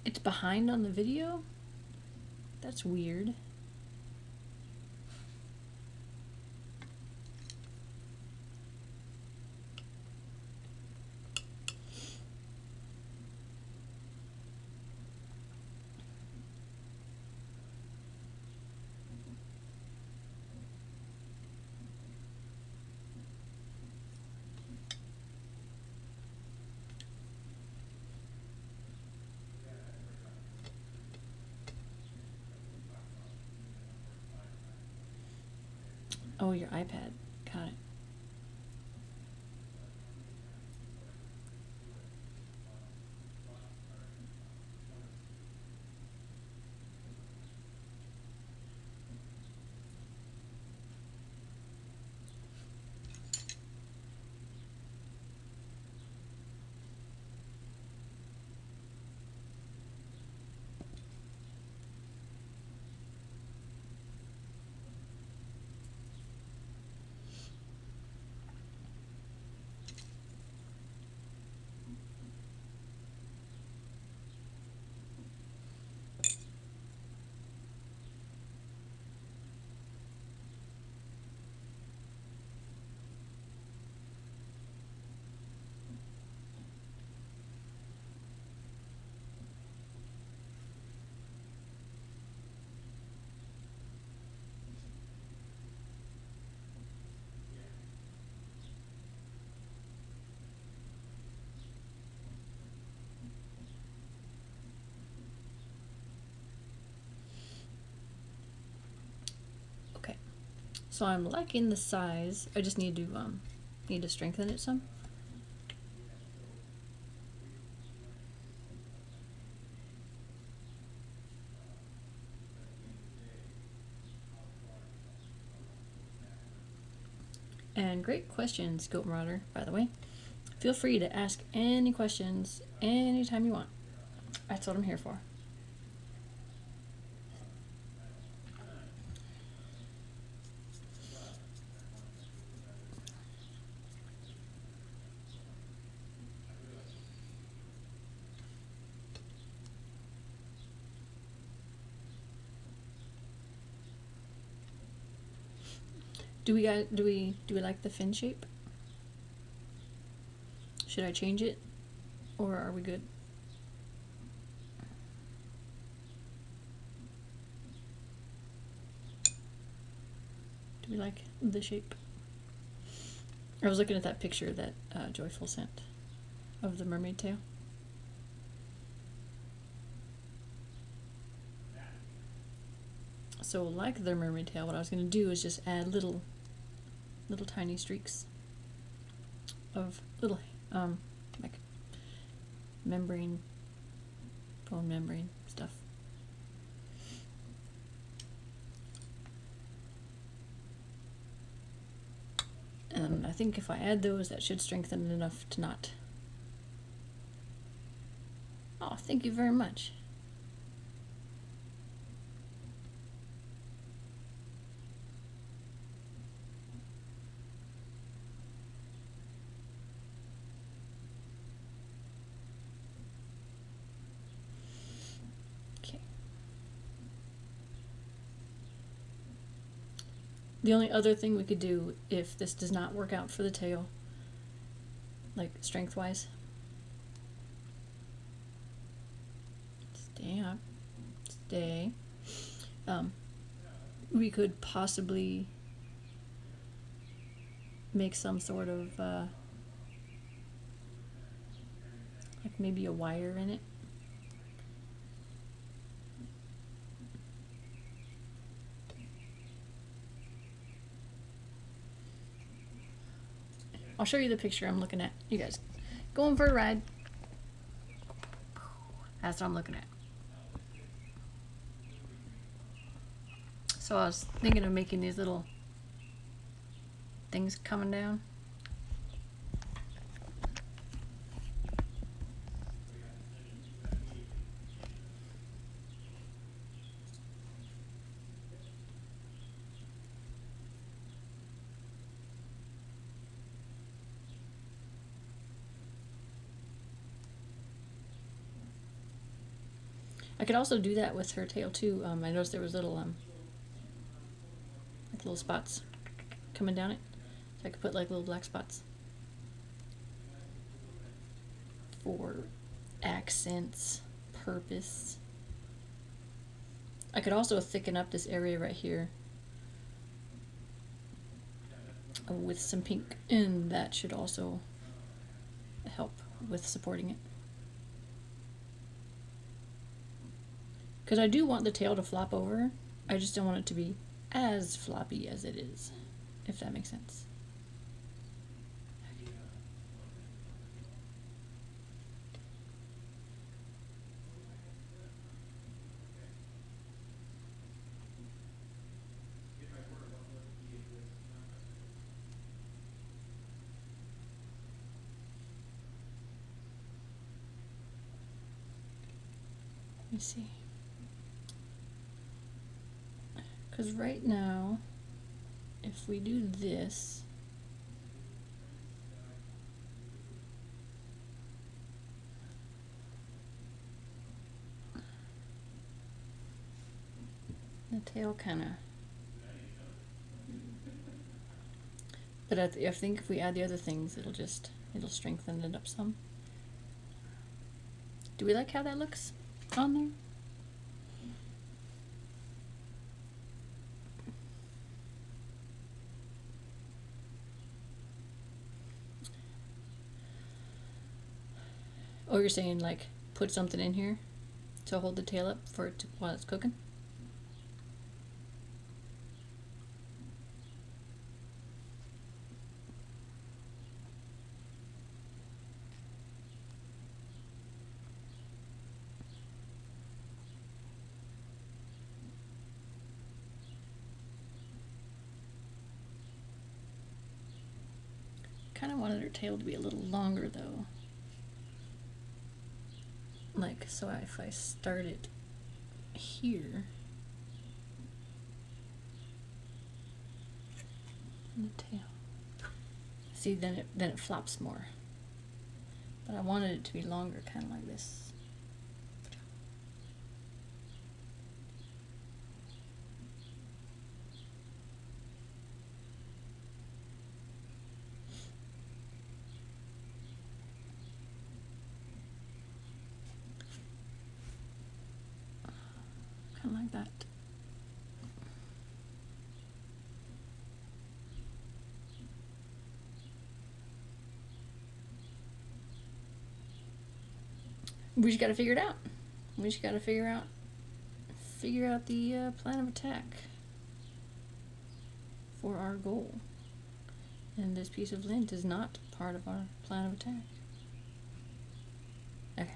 It's behind on the video? That's weird. Oh, your iPad. Got it. Okay. So I'm liking the size. I just need to strengthen it some. And great questions, Goat Marauder, by the way. Feel free to ask any questions anytime you want. That's what I'm here for. Do we like the fin shape? Should I change it, or are we good? Do we like the shape? I was looking at that picture that Joyful sent of the mermaid tail. So like the mermaid tail, what I was going to do is just add little tiny streaks of little like membrane, bone membrane stuff. I think if I add those, that should strengthen it enough to not. Oh, thank you very much. The only other thing we could do if this does not work out for the tail, like strength-wise, stay up, stay. We could possibly make some sort of like maybe a wire in it. I'll show you the picture I'm looking at. You guys, going for a ride. That's what I'm looking at. So I was thinking of making these little things coming down. I could also do that with her tail too. I noticed there was little like little spots coming down it. So I could put like little black spots for accents, purpose. I could also thicken up this area right here with some pink, and that should also help with supporting it. Because I do want the tail to flop over, I just don't want it to be as floppy as it is, if that makes sense. Let me see. Because right now, if we do this, the tail kind of, but I think if we add the other things, it'll strengthen it up some. Do we like how that looks on there? Oh, you're saying like put something in here to hold the tail up for it to, while it's cooking? Kind of wanted her tail to be a little longer though. Like, so if I start it here, and the tail, see, then it flops more. But I wanted it to be longer, kind of like this. Kind of like that. We just got to figure it out. We just got to figure out the plan of attack for our goal. And this piece of lint is not part of our plan of attack. Okay.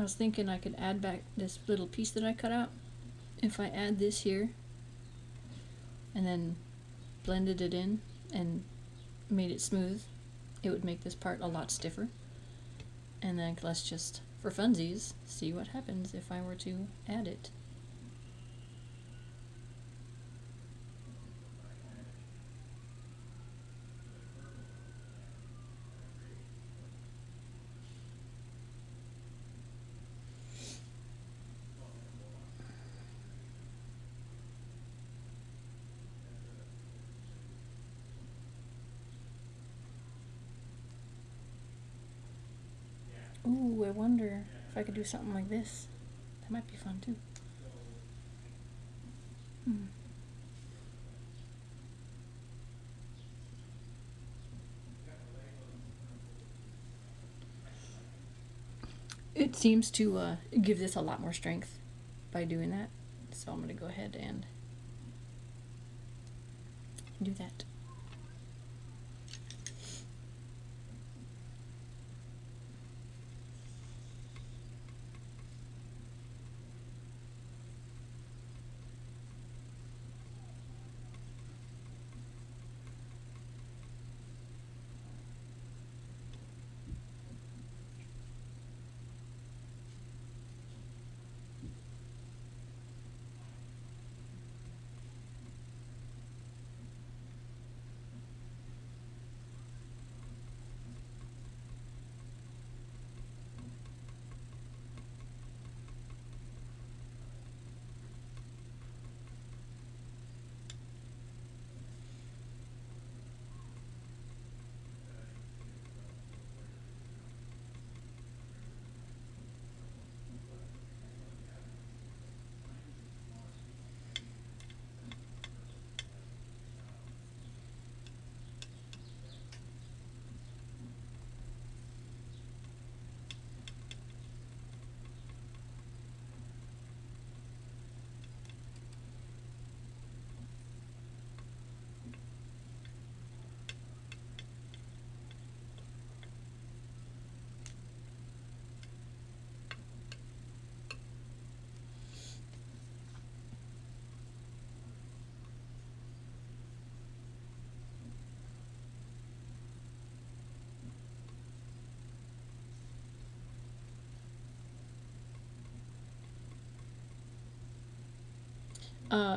was thinking I could add back this little piece that I cut out. If I add this here and then blended it in and made it smooth, it would make this part a lot stiffer. And then let's just, for funsies, see what happens if I were to add it. Ooh, I wonder if I could do something like this. That might be fun too. It seems to give this a lot more strength by doing that. So I'm going to go ahead and do that.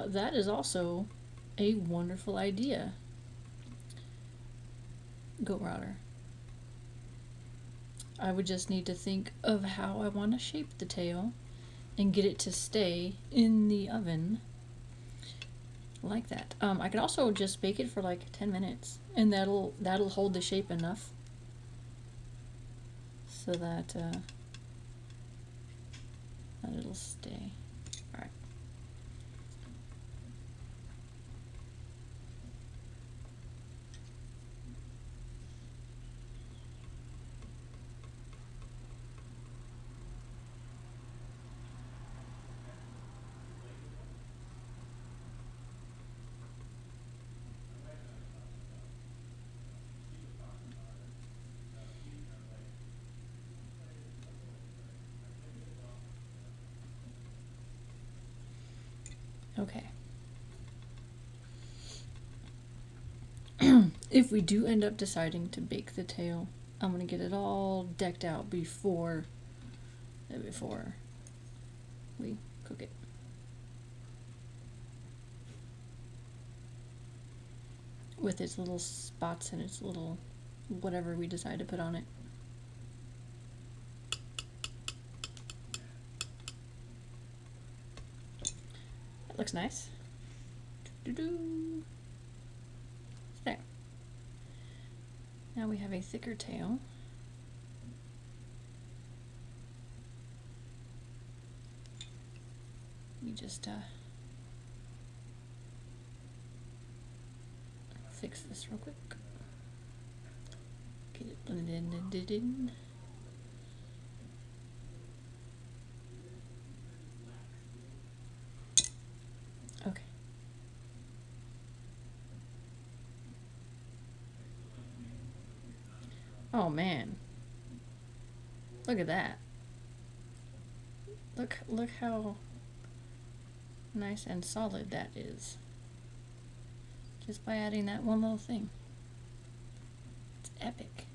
That is also a wonderful idea, Goat Router. I would just need to think of how I want to shape the tail and get it to stay in the oven like that. I could also just bake it for like 10 minutes and that'll hold the shape enough so that it'll stay. Alright. Okay. If we do end up deciding to bake the tail, I'm gonna get it all decked out before we cook it. With its little spots and its little whatever we decide to put on it. That looks nice. Doo-doo-doo. There. Now we have a thicker tail. We just fix this real quick. Get it blended in. Okay. Oh man. Look at that. Look how nice and solid that is. Just by adding that one little thing. It's epic.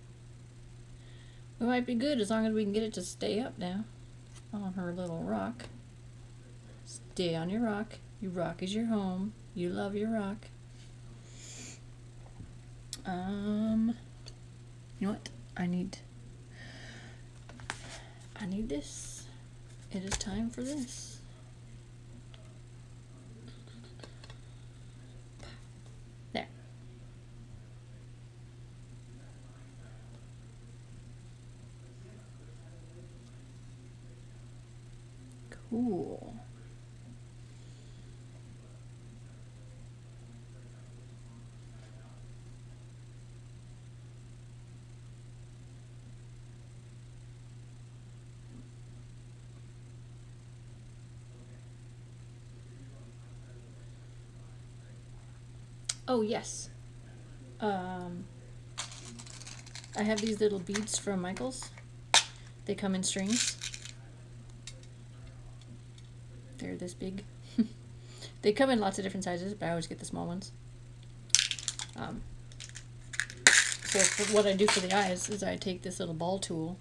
We might be good as long as we can get it to stay up now on her little rock. Stay on your rock. Your rock is your home. You love your rock. You know what? I need this. It is time for this. There. Cool. Oh yes. I have these little beads from Michaels. They come in strings. They're this big. They come in lots of different sizes, but I always get the small ones. So what I do for the eyes is I take this little ball tool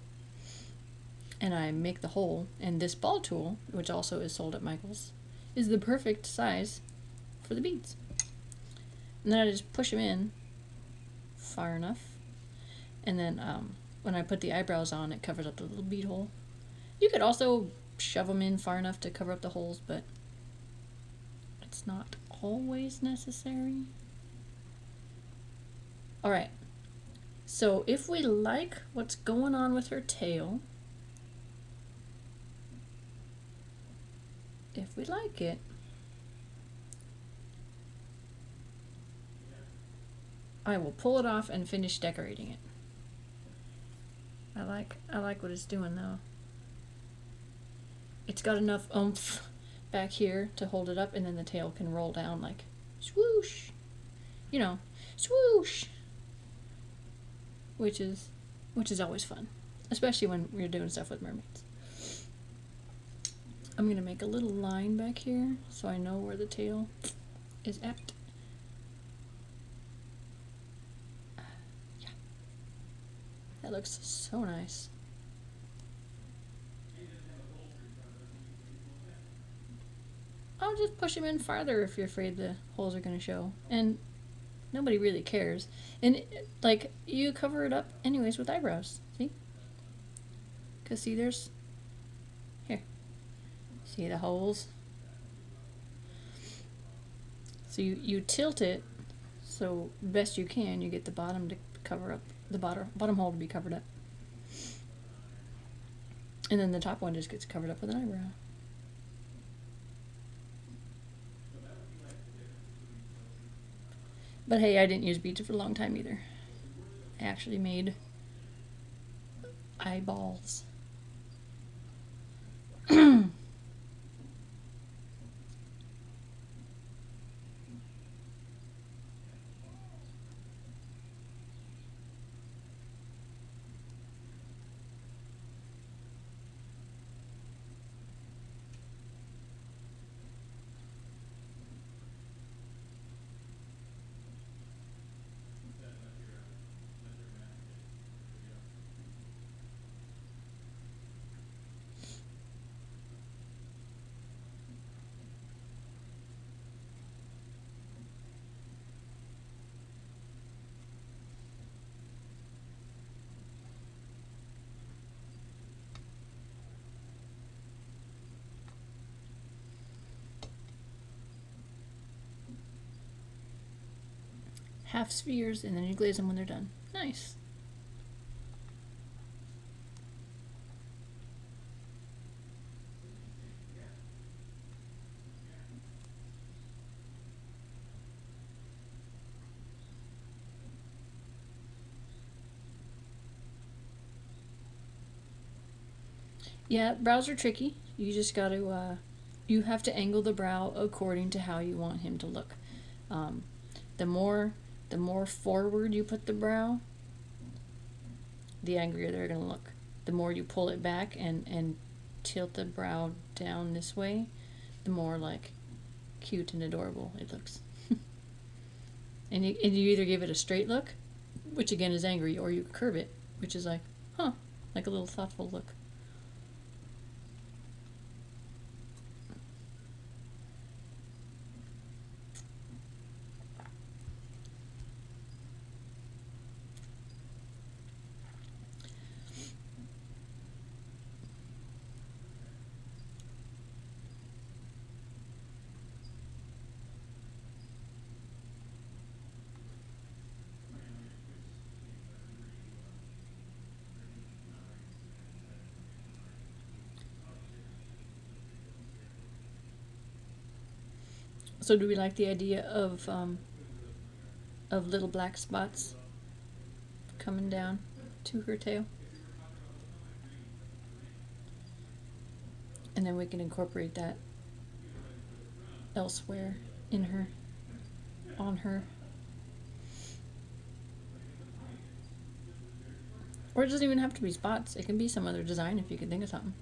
and I make the hole, and this ball tool, which also is sold at Michaels, is the perfect size for the beads. And then I just push them in far enough, and then when I put the eyebrows on, it covers up the little bead hole. You could also shove them in far enough to cover up the holes, but it's not always necessary. Alright, so if we like what's going on with her tail, if we like it, I will pull it off and finish decorating it. I like what it's doing though. It's got enough oomph back here to hold it up, and then the tail can roll down like swoosh. You know, swoosh. Which is always fun, especially when we're doing stuff with mermaids. I'm gonna make a little line back here so I know where the tail is at. Yeah, that looks so nice. I'll just push them in farther if you're afraid the holes are gonna show, and nobody really cares. And like, you cover it up anyways with eyebrows, see? Cause see, there's, here, see the holes? So you tilt it so best you can, you get the bottom to cover up, the bottom hole to be covered up. And then the top one just gets covered up with an eyebrow. But hey, I didn't use beads for a long time either. I actually made eyeballs. Half spheres, and then you glaze them when they're done. Nice. Yeah, brows are tricky. You just got to, you have to angle the brow according to how you want him to look. The more forward you put the brow, the angrier they're going to look. The more you pull it back and tilt the brow down this way, the more like cute and adorable it looks. And you either give it a straight look, which again is angry, or you curve it, which is like, huh, like a little thoughtful look. So do we like the idea of little black spots coming down to her tail? And then we can incorporate that elsewhere in her, on her. Or it doesn't even have to be spots. It can be some other design if you can think of something.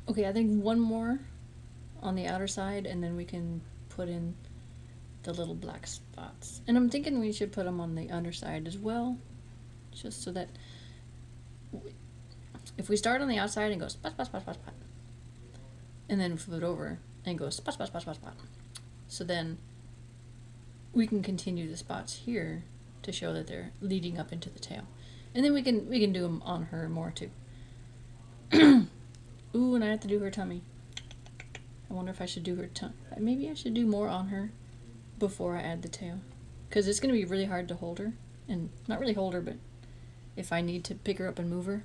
Okay, I think one more on the outer side, and then we can put in the little black spots. And I'm thinking we should put them on the underside as well, just so that if we start on the outside and go spot, spot, spot, spot, spot, and then flip it over and go spot, spot, spot, spot, spot, so then we can continue the spots here to show that they're leading up into the tail. And then we can do them on her more too. Ooh, and I have to do her tummy. I wonder if I should do her tummy. Maybe I should do more on her before I add the tail. Because it's going to be really hard to hold her. And not really hold her, but if I need to pick her up and move her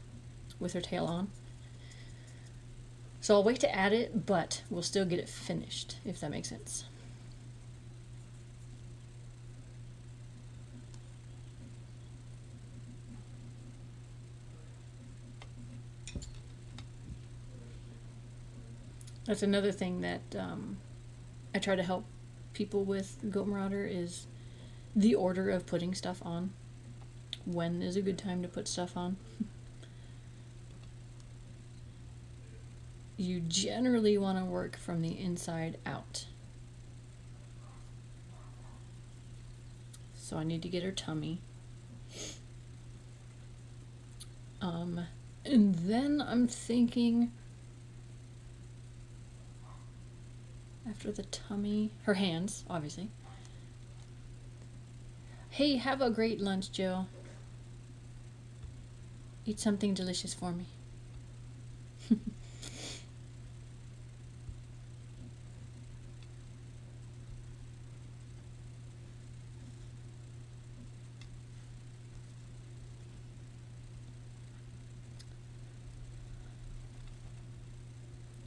with her tail on. So I'll wait to add it, but we'll still get it finished, if that makes sense. That's another thing that I try to help people with Goat Marauder is the order of putting stuff on. When is a good time to put stuff on? You generally want to work from the inside out. So I need to get her tummy. And then I'm thinking, after the tummy, her hands, obviously. Hey, have a great lunch, Jill. Eat something delicious for me.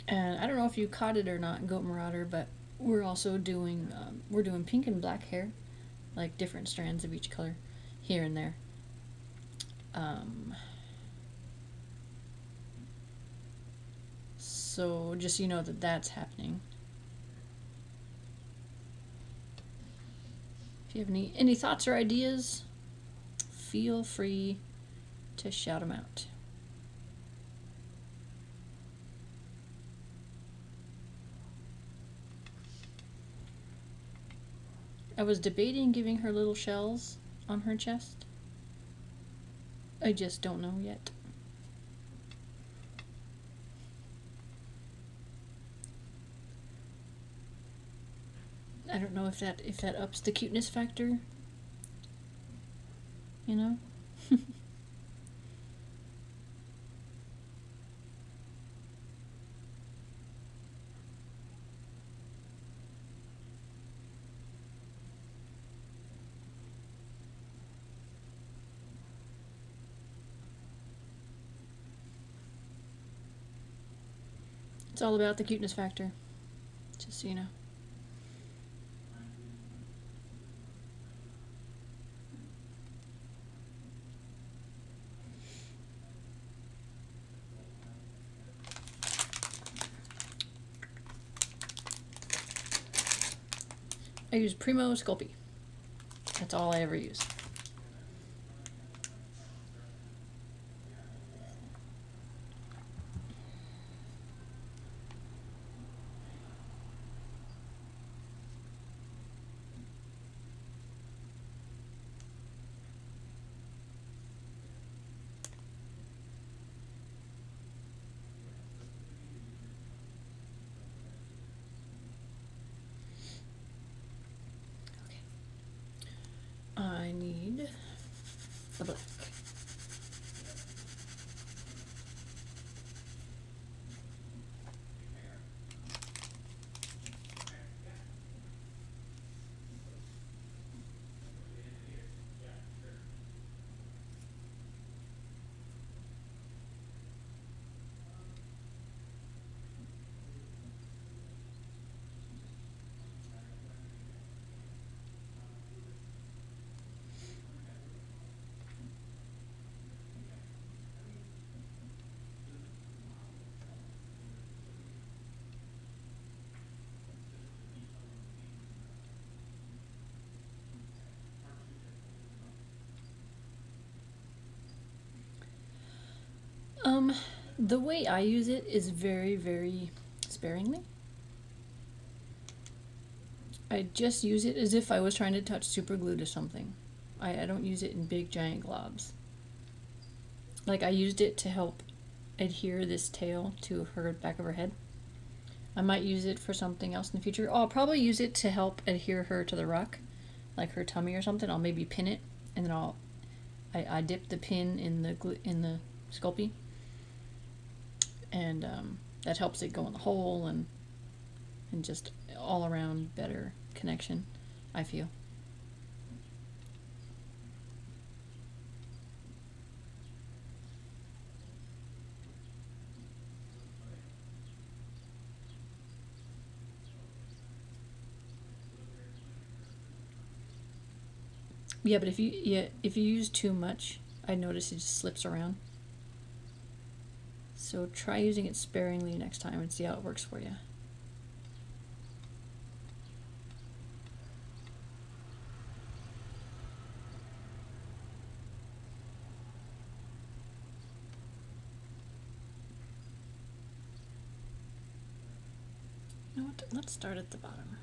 And I don't know if you caught it or not, Goat Marauder, but we're also doing pink and black hair, like different strands of each color, here and there. So just so you know that that's happening. If you have any thoughts or ideas, feel free to shout them out. I was debating giving her little shells on her chest. I just don't know yet. I don't know if that ups the cuteness factor. You know? It's all about the cuteness factor, just so you know. I use Primo Sculpey. That's all I ever use. I need the black. The way I use it is very, very sparingly. I just use it as if I was trying to touch super glue to something. I don't use it in big giant globs. Like I used it to help adhere this tail to her back of her head. I might use it for something else in the future. Oh, I'll probably use it to help adhere her to the rock, like her tummy or something. I'll maybe pin it, and then I dip the pin in the Sculpey, and that helps it go in the hole and just all around better connection, I feel. Yeah, but if you use too much, I notice it just slips around. So try using it sparingly next time and see how it works for you. You know what? Let's start at the bottom.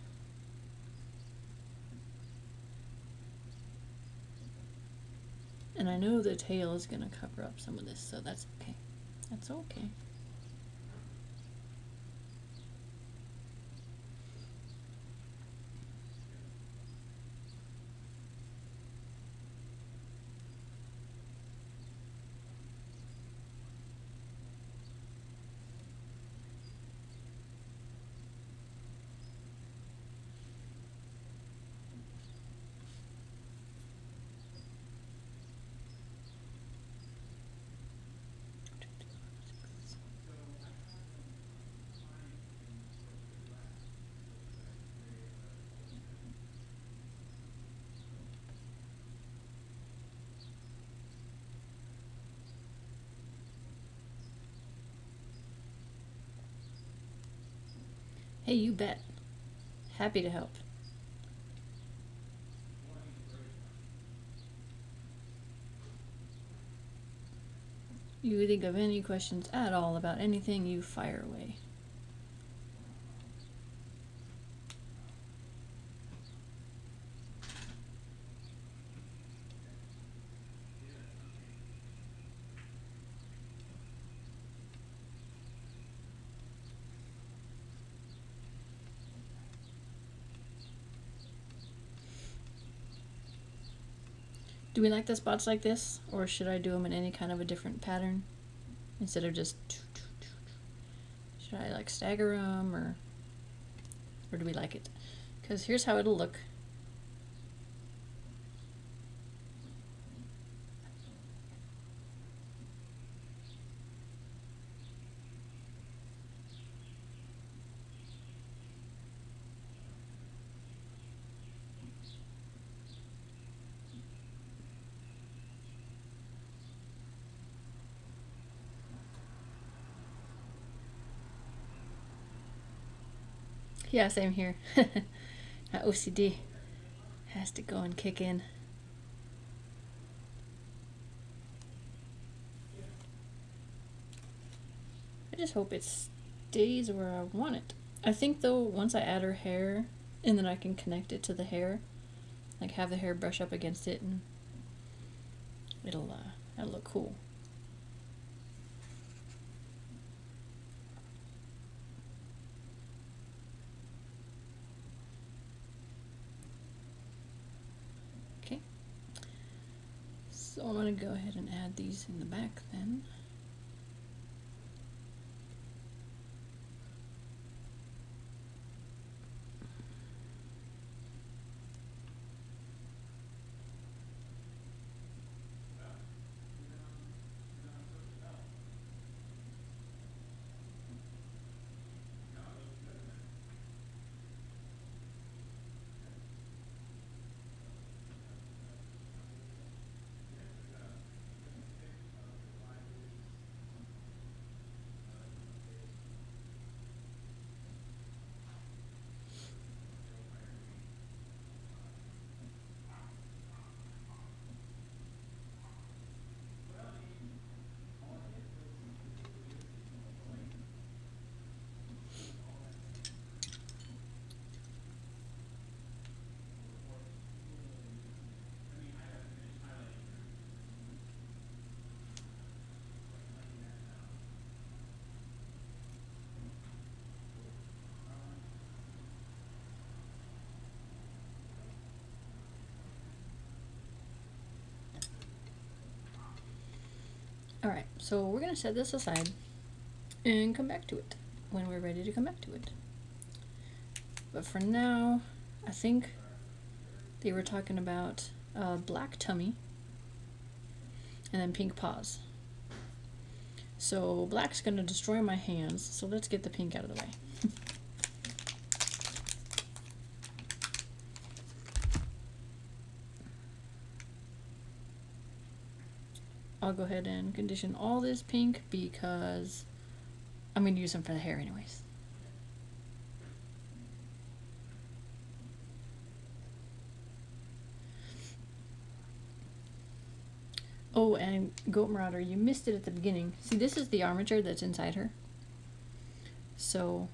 And I know the tail is going to cover up some of this, so that's okay. That's okay. Hey, you bet. Happy to help. You think of any questions at all about anything, you fire away. Do we like the spots like this, or should I do them in any kind of a different pattern instead of just? Should I like stagger them, or do we like it? Because here's how it'll look. Yeah, same here. That OCD has to go and kick in. I just hope it stays where I want it. I think though, once I add her hair, and then I can connect it to the hair, like have the hair brush up against it, and that'll look cool. Okay, so I'm gonna go ahead and add these in the back then. Alright, so we're going to set this aside and come back to it when we're ready to come back to it. But for now, I think they were talking about black tummy and then pink paws. So black's going to destroy my hands, so let's get the pink out of the way. I'll go ahead and condition all this pink because I'm going to use them for the hair anyways. Oh, and Goat Marauder, you missed it at the beginning. See, this is the armature that's inside her. So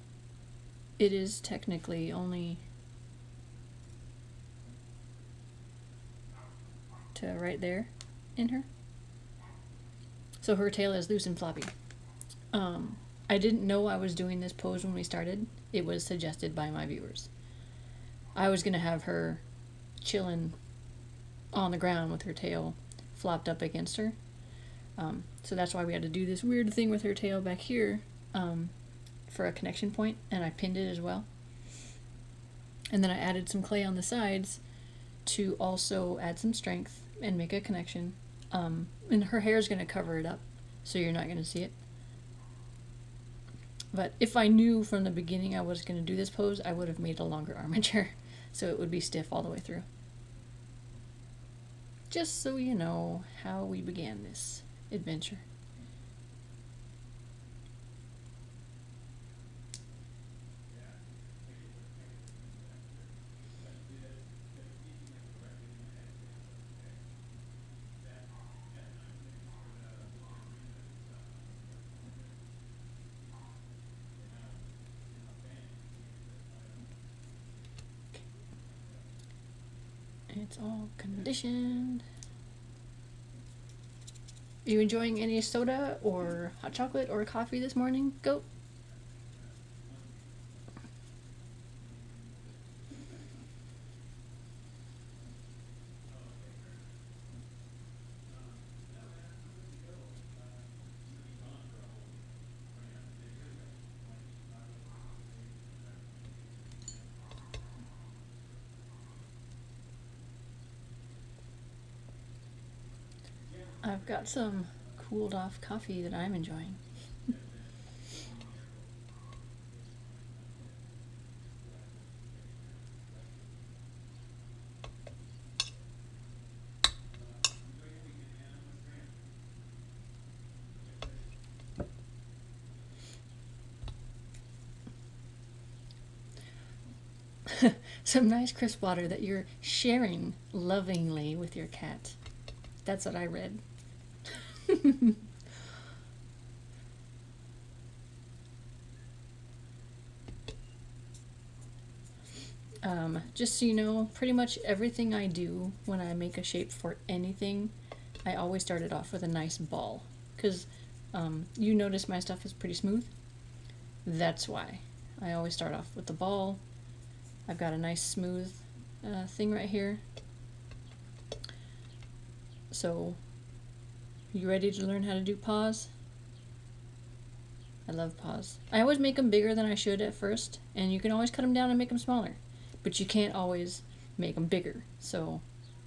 it is technically only to right there in her. So her tail is loose and floppy. I didn't know I was doing this pose when we started. It was suggested by my viewers. I was going to have her chilling on the ground with her tail flopped up against her. So that's why we had to do this weird thing with her tail back here for a connection point, and I pinned it as well. And then I added some clay on the sides to also add some strength and make a connection. And her hair is going to cover it up, so you're not going to see it. But if I knew from the beginning I was going to do this pose, I would have made a longer armature, so it would be stiff all the way through. Just so you know how we began this adventure. It's all conditioned. Are you enjoying any soda or hot chocolate or coffee this morning, Goat? I've got some cooled off coffee that I'm enjoying. Some nice crisp water that you're sharing lovingly with your cat. That's what I read. Just so you know, pretty much everything I do when I make a shape for anything, I always start it off with a nice ball. Because you notice my stuff is pretty smooth. That's why. I always start off with the ball. I've got a nice smooth thing right here. So, you ready to learn how to do paws? I love paws. I always make them bigger than I should at first, and you can always cut them down and make them smaller. But you can't always make them bigger, so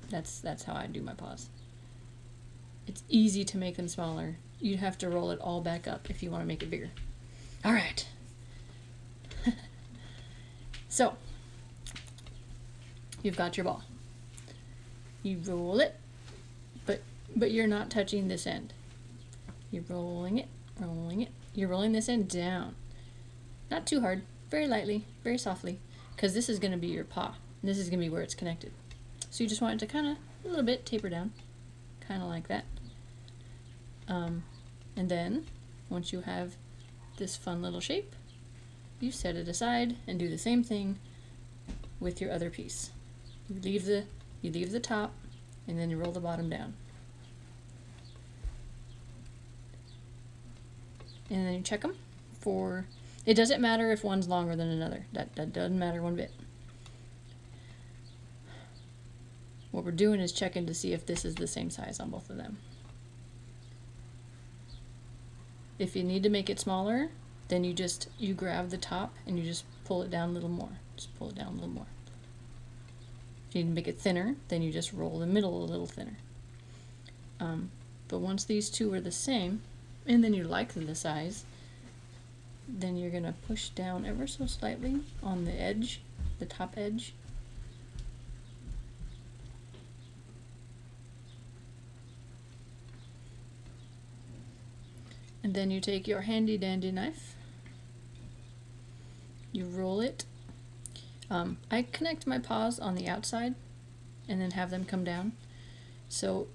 that's how I do my paws. It's easy to make them smaller. You have to roll it all back up if you want to make it bigger. All right. So, you've got your ball. You roll it, but you're not touching this end. You're rolling it, rolling it. You're rolling this end down. Not too hard, very lightly, very softly, because this is going to be your paw. And this is going to be where it's connected. So you just want it to kind of, a little bit, taper down. Kind of like that. And then, once you have this fun little shape, you set it aside and do the same thing with your other piece. You leave the top, and then you roll the bottom down. And then you check them for, it doesn't matter if one's longer than another. That doesn't matter one bit. What we're doing is checking to see if this is the same size on both of them. If you need to make it smaller, then you grab the top and you just pull it down a little more. Just pull it down a little more. If you need to make it thinner, then you just roll the middle a little thinner. But once these two are the same, and then you like the size, then you're going to push down ever so slightly on the edge, the top edge. And then you take your handy dandy knife, you roll it. I connect my paws on the outside and then have them come down. So,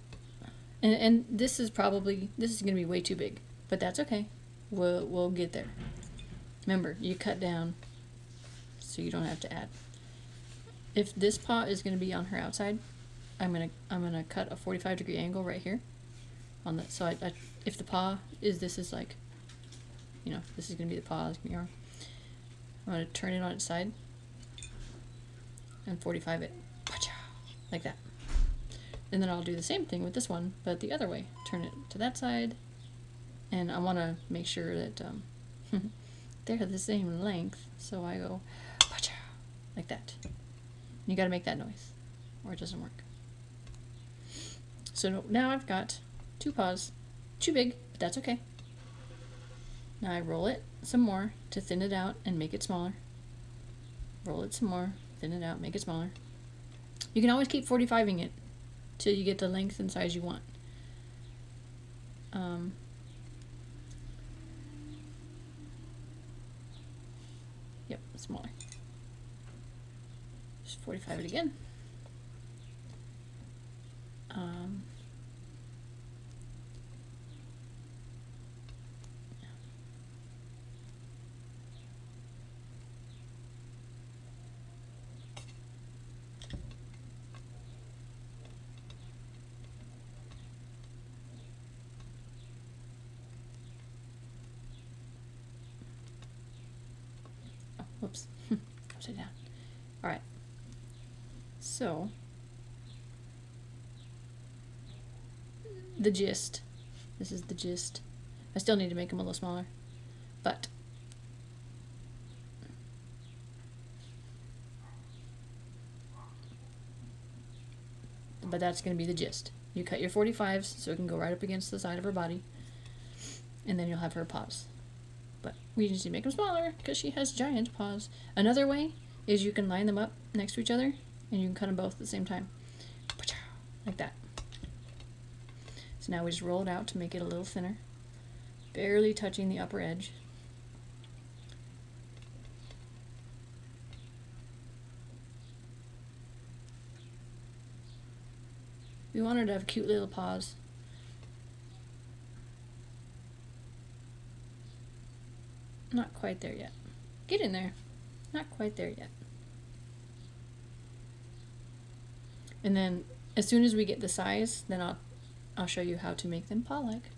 and this is going to be way too big, but that's okay. We'll get there. Remember, you cut down so you don't have to add. If this paw is going to be on her outside, I'm gonna cut a 45-degree angle right here on the, so if the paw is, this is like, you know, this is going to be the paw, this is going to be your arm. I'm going to turn it on its side and 45 it, like that. And then I'll do the same thing with this one, but the other way. Turn it to that side, and I want to make sure that they're the same length, so I go like that. You got to make that noise, or it doesn't work. So now I've got two paws, too big, but that's okay. Now I roll it some more to thin it out and make it smaller. Roll it some more, thin it out, make it smaller. You can always keep 45ing it till you get the length and size you want. Yep, smaller. Just 45 it again. Whoops, upside down. All right, so the gist, this is the gist. I still need to make them a little smaller, but that's going to be the gist. You cut your 45s so it can go right up against the side of her body, and then you'll have her paws. But we just need to make them smaller because she has giant paws. Another way is you can line them up next to each other and you can cut them both at the same time. Like that. So now we just roll it out to make it a little thinner, barely touching the upper edge. We want her to have cute little paws. Not quite there yet. Get in there. Not quite there yet. And then as soon as we get the size, then I'll show you how to make them paw-like.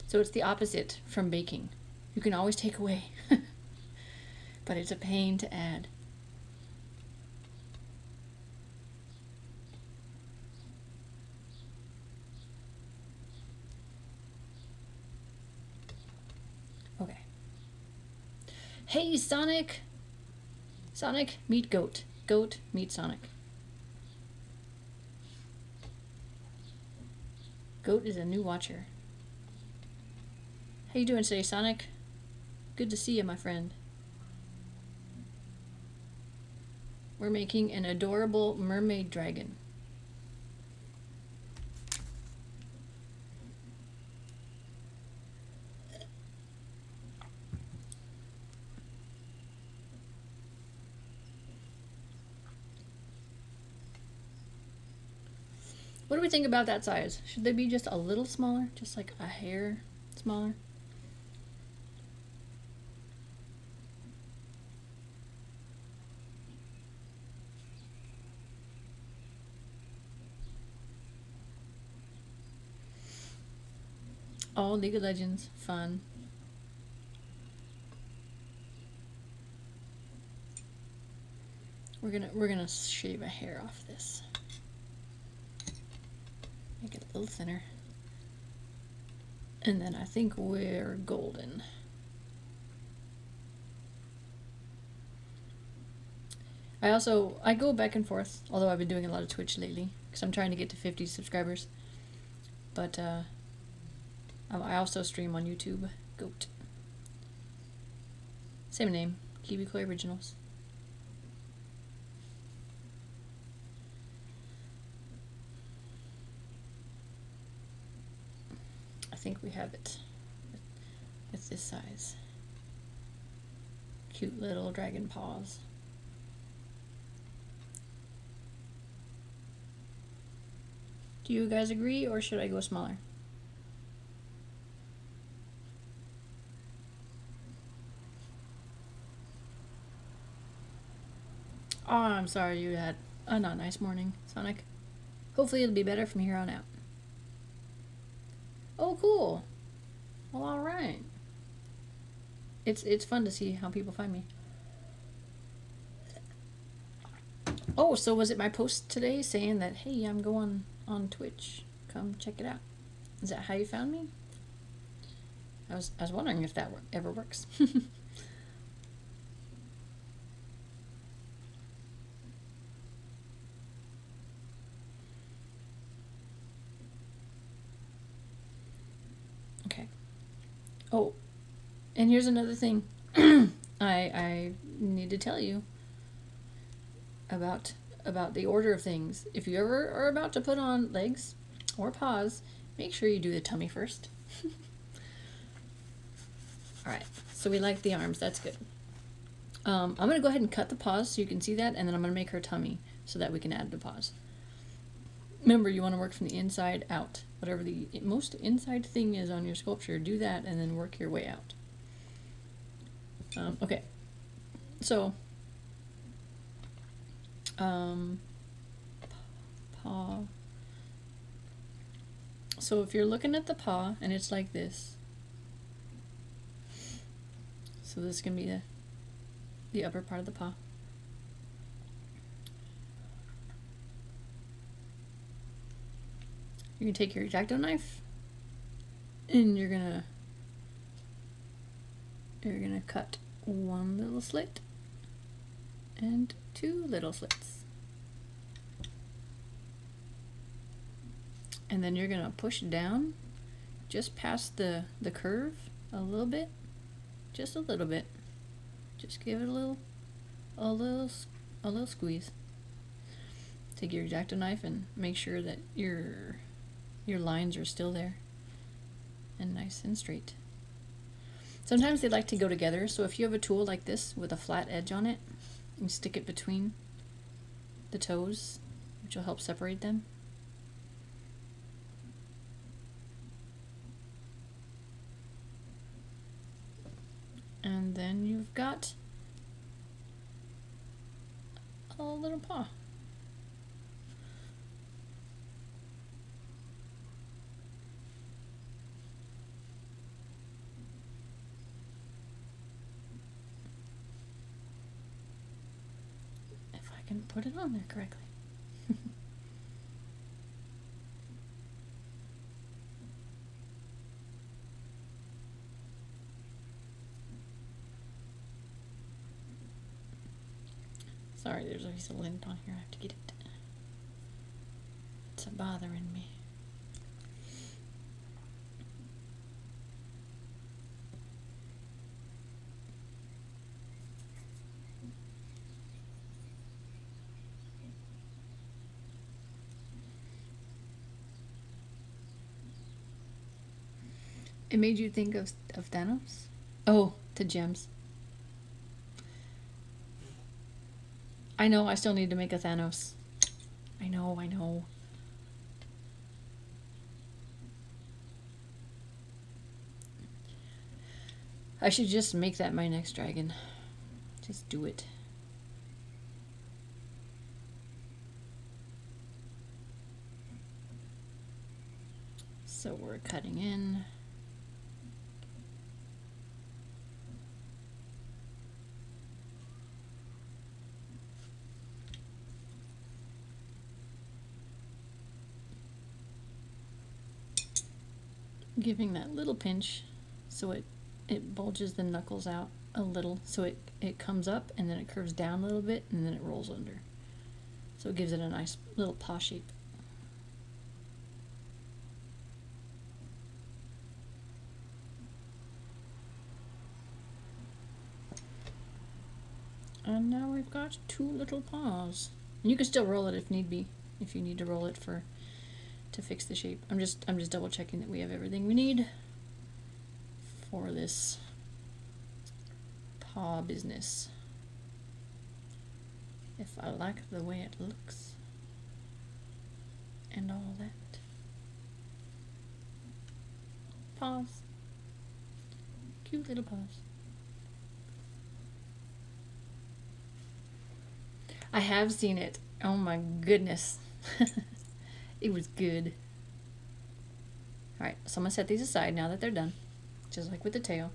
So it's the opposite from baking. You can always take away, but it's a pain to add. Okay. Hey, Sonic! Sonic, meet Goat. Goat, meet Sonic. Goat is a new watcher. How you doing today, Sonic? Good to see you, my friend. We're making an adorable mermaid dragon. What do we think about that size? Should they be just a little smaller? Just like a hair smaller? Oh, League of Legends, fun. We're gonna shave a hair off this. Make it a little thinner. And then I think we're golden. I go back and forth, although I've been doing a lot of Twitch lately because I'm trying to get to 50 subscribers. But I also stream on YouTube. Goat. Same name. KiwikoiOriginals. I think we have it. It's this size. Cute little dragon paws. Do you guys agree, or should I go smaller? Oh, I'm sorry you had a not nice morning, Sonic. Hopefully it'll be better from here on out. Oh, cool. Well, alright. It's fun to see how people find me. Oh, so was it my post today saying that, hey, I'm going on Twitch. Come check it out. Is that how you found me? I was wondering if that ever works. Okay. Oh, and here's another thing I need to tell you about the order of things. If you ever are about to put on legs or paws, make sure you do the tummy first. Alright, so we like the arms, that's good. I'm going to go ahead and cut the paws so you can see that, and then I'm going to make her tummy so that we can add the paws. Remember, you want to work from the inside out. Whatever the most inside thing is on your sculpture, do that and then work your way out. Okay, so paw. So if you're looking at the paw and it's like this, so this can be the upper part of the paw. You can take your X-Acto knife and you're gonna cut one little slit and two little slits. And then you're gonna push down just past the curve a little bit, just a little bit. Just give it a little squeeze. Take your X-Acto knife and make sure that your lines are still there and nice and straight. Sometimes they like to go together, so if you have a tool like this with a flat edge on it, you stick it between the toes, which will help separate them. And then you've got a little paw. If I can put it on there correctly. Sorry, there's a piece of lint on here. I have to get it. It's bothering me. It made you think of Thanos? Oh, the gems. I know, I still need to make a Thanos. I know, I know. I should just make that my next dragon. Just do it. So we're cutting in. Giving that little pinch so it bulges the knuckles out a little, so it comes up and then it curves down a little bit and then it rolls under. So it gives it a nice little paw shape. And now we've got two little paws. And you can still roll it if need be, if you need to roll it to fix the shape. I'm just double checking that we have everything we need for this paw business. If I like the way it looks and all that. Paws. Cute little paws. I have seen it. Oh my goodness. It was good. Alright, so I'm going to set these aside now that they're done. Just like with the tail.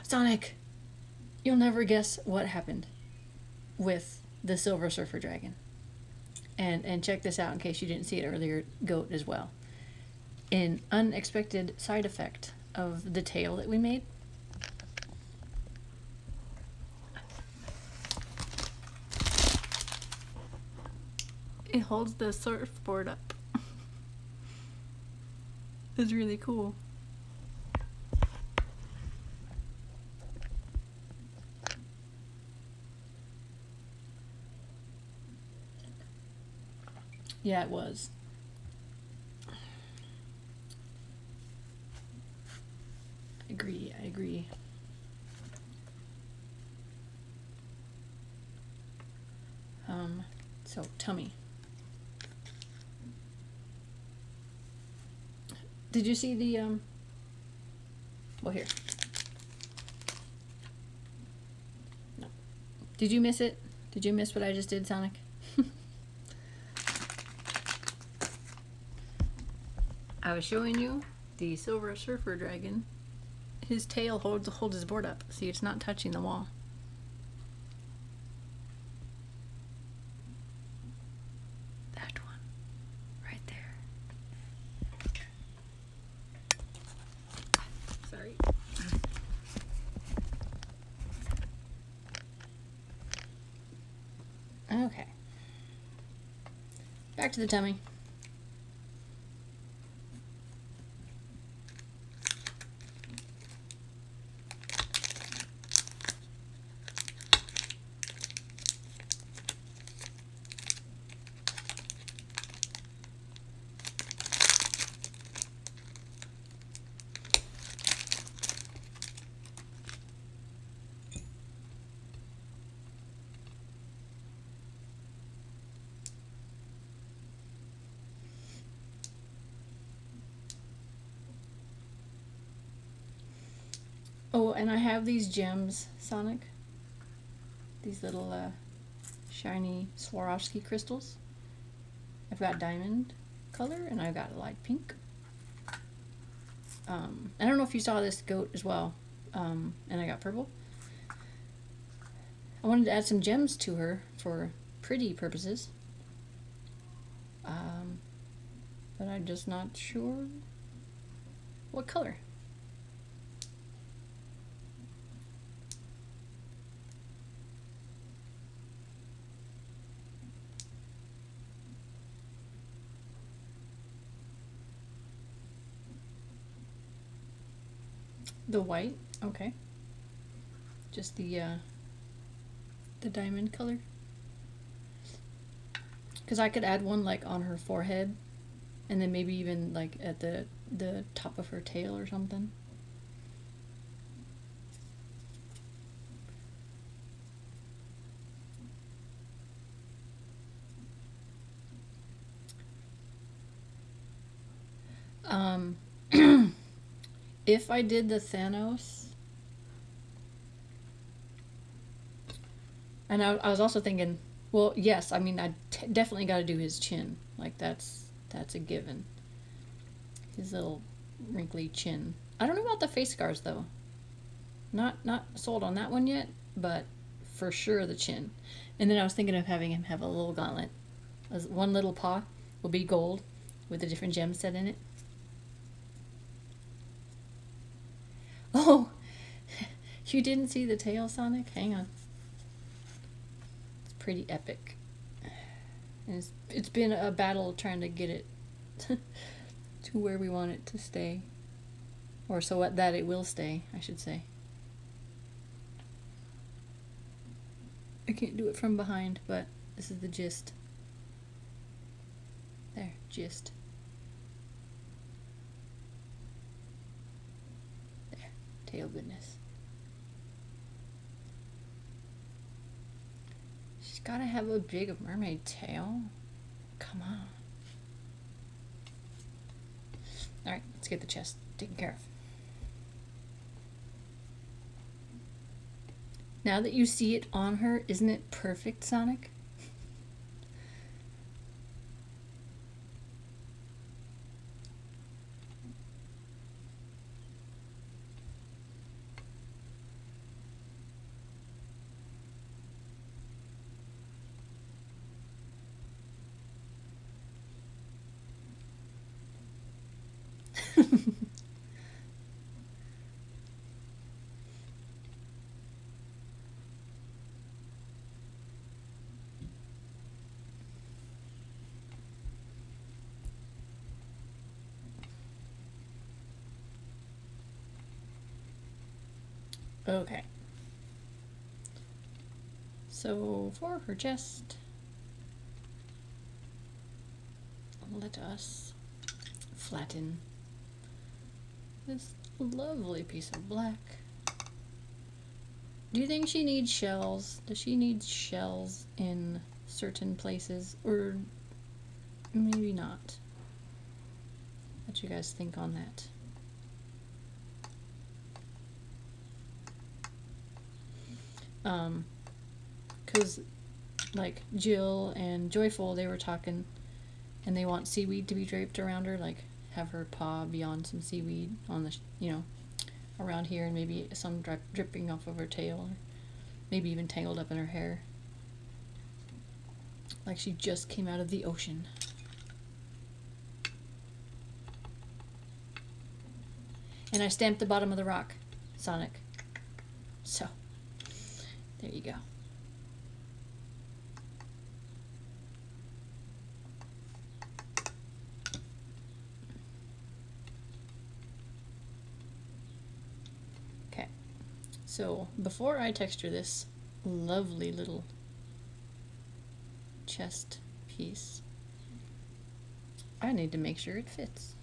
Sonic! You'll never guess what happened with the Silver Surfer Dragon. And check this out in case you didn't see it earlier, Goat as well. An unexpected side effect of the tail that we made. It holds the surfboard up. It's really cool. Yeah, it was. I agree, I agree. So tummy. Did you see the, well, here. No. Did you miss it? Did you miss what I just did, Sonic? I was showing you the Silver Surfer Dragon. His tail holds his board up. See, it's not touching the wall. That one. Right there. Sorry. Okay. Back to the tummy. Oh, and I have these gems, Sonic. These little shiny Swarovski crystals. I've got diamond color and I've got a light pink. I don't know if you saw this goat as well. And I got purple. I wanted to add some gems to her for pretty purposes. But I'm just not sure what color. The white, okay. Just the diamond color. Because I could add one like on her forehead, and then maybe even like at the top of her tail or something. If I did the Thanos, and I was also thinking, well, yes, I mean, I definitely got to do his chin. Like that's a given. His little wrinkly chin. I don't know about the face scars though. Not sold on that one yet, but for sure the chin. And then I was thinking of having him have a little gauntlet. One little paw will be gold with a different gem set in it. Oh, you didn't see the tail, Sonic? Hang on. It's pretty epic. And it's been a battle trying to get it to where we want it to stay. Or so that it will stay, I should say. I can't do it from behind, but this is the gist. There, gist. There, tail goodness. She's gotta have a big mermaid tail. Come on. Alright, let's get the chest taken care of. Now that you see it on her, isn't it perfect, Sonic? Okay. So for her chest, let us flatten this lovely piece of black. Do you think she needs shells? Does she need shells in certain places, or maybe not? What you guys think on that? Because like Jill and Joyful, they were talking, and they want seaweed to be draped around her, like have her paw be on some seaweed on the, you know, around here, and maybe some dripping off of her tail, or maybe even tangled up in her hair, like she just came out of the ocean. And I stamped the bottom of the rock, Sonic. So, there you go. Okay, so before I texture this lovely little chest piece, I need to make sure it fits.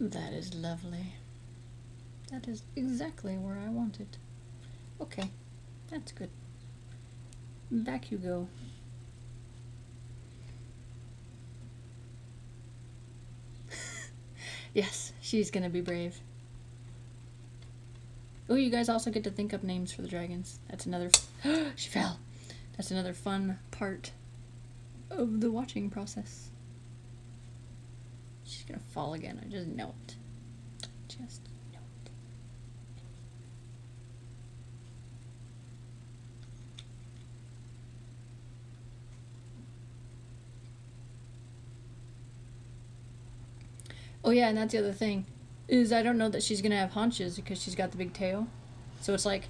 That is lovely. That is exactly where I want it. Okay, that's good. Back you go. Yes, she's gonna be brave. Oh, you guys also get to think up names for the dragons. That's another... She fell! That's another fun part of the watching process. She's gonna fall again. I just know it. Just know it. Oh yeah, and that's the other thing. Is I don't know that she's gonna have haunches because she's got the big tail. So it's like,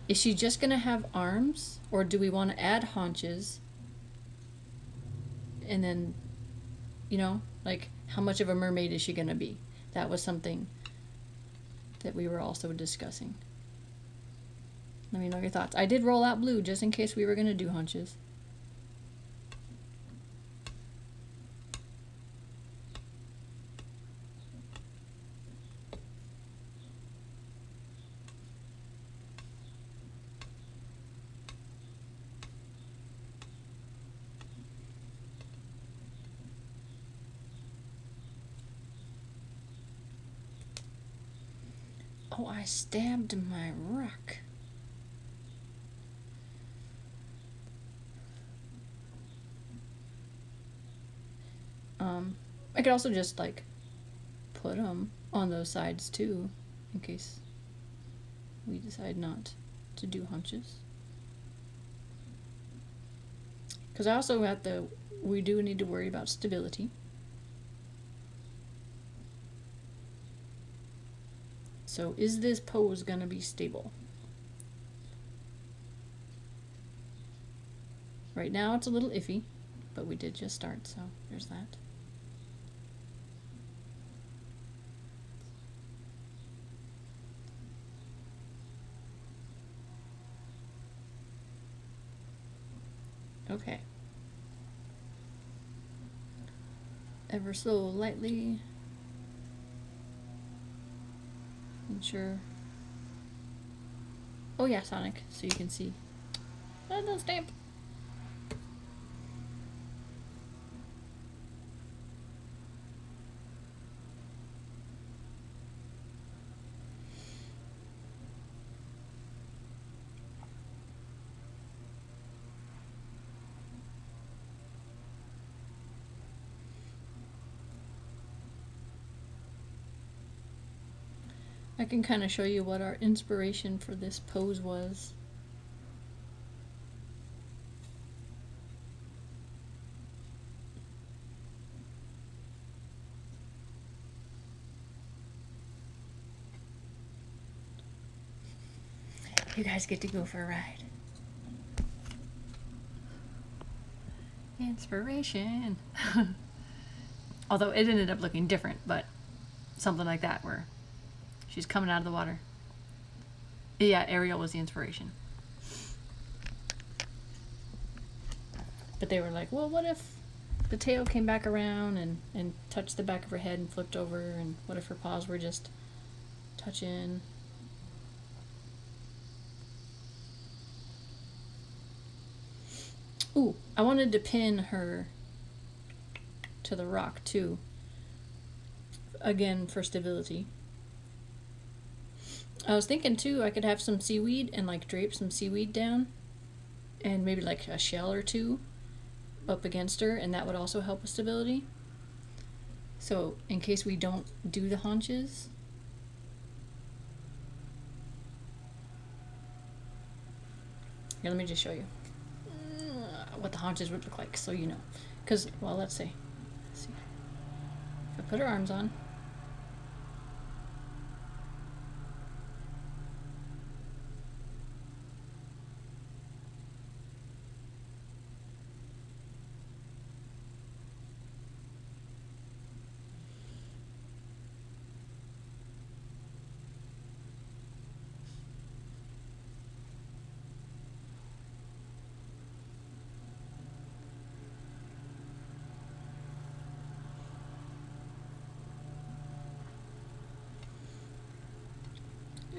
is she just gonna have arms? Or do we want to add haunches? And then, you know, like, how much of a mermaid is she gonna be? That was something that we were also discussing. Let me know your thoughts. I did roll out blue just in case we were gonna do haunches. Oh, I stabbed my rock. I could also just, like, put them on those sides, too, in case we decide not to do hunches. Because I also have we do need to worry about stability. So is this pose gonna be stable? Right now it's a little iffy, but we did just start, so there's that. Okay. Ever so lightly. Ensure. Oh yeah, Sonic, so you can see. Oh, no stamp. I can kind of show you what our inspiration for this pose was. You guys get to go for a ride. Inspiration. Although it ended up looking different, but something like that where she's coming out of the water. Yeah, Ariel was the inspiration. But they were like, well, what if the tail came back around and touched the back of her head and flipped over, and what if her paws were just touching? Ooh, I wanted to pin her to the rock too. Again, for stability. I was thinking too, I could have some seaweed and like drape some seaweed down and maybe like a shell or two up against her, and that would also help with stability. So in case we don't do the haunches. Here, let me just show you what the haunches would look like so you know. Because, well, let's see. If I put her arms on.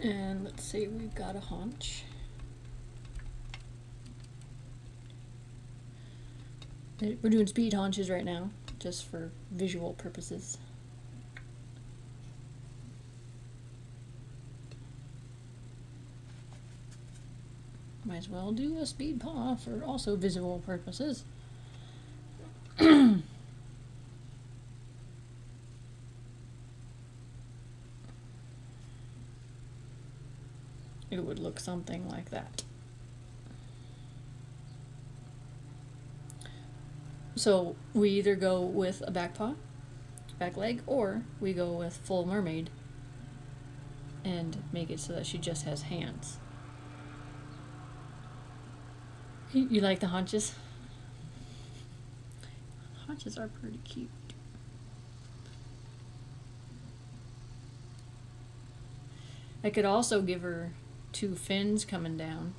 And let's say we've got a haunch. We're doing speed haunches right now, just for visual purposes. Might as well do a speed paw for also visual purposes. It would look something like that. So we either go with a back paw, back leg, or we go with full mermaid and make it so that she just has hands. You like the haunches? Haunches are pretty cute. I could also give her 2 fins coming down.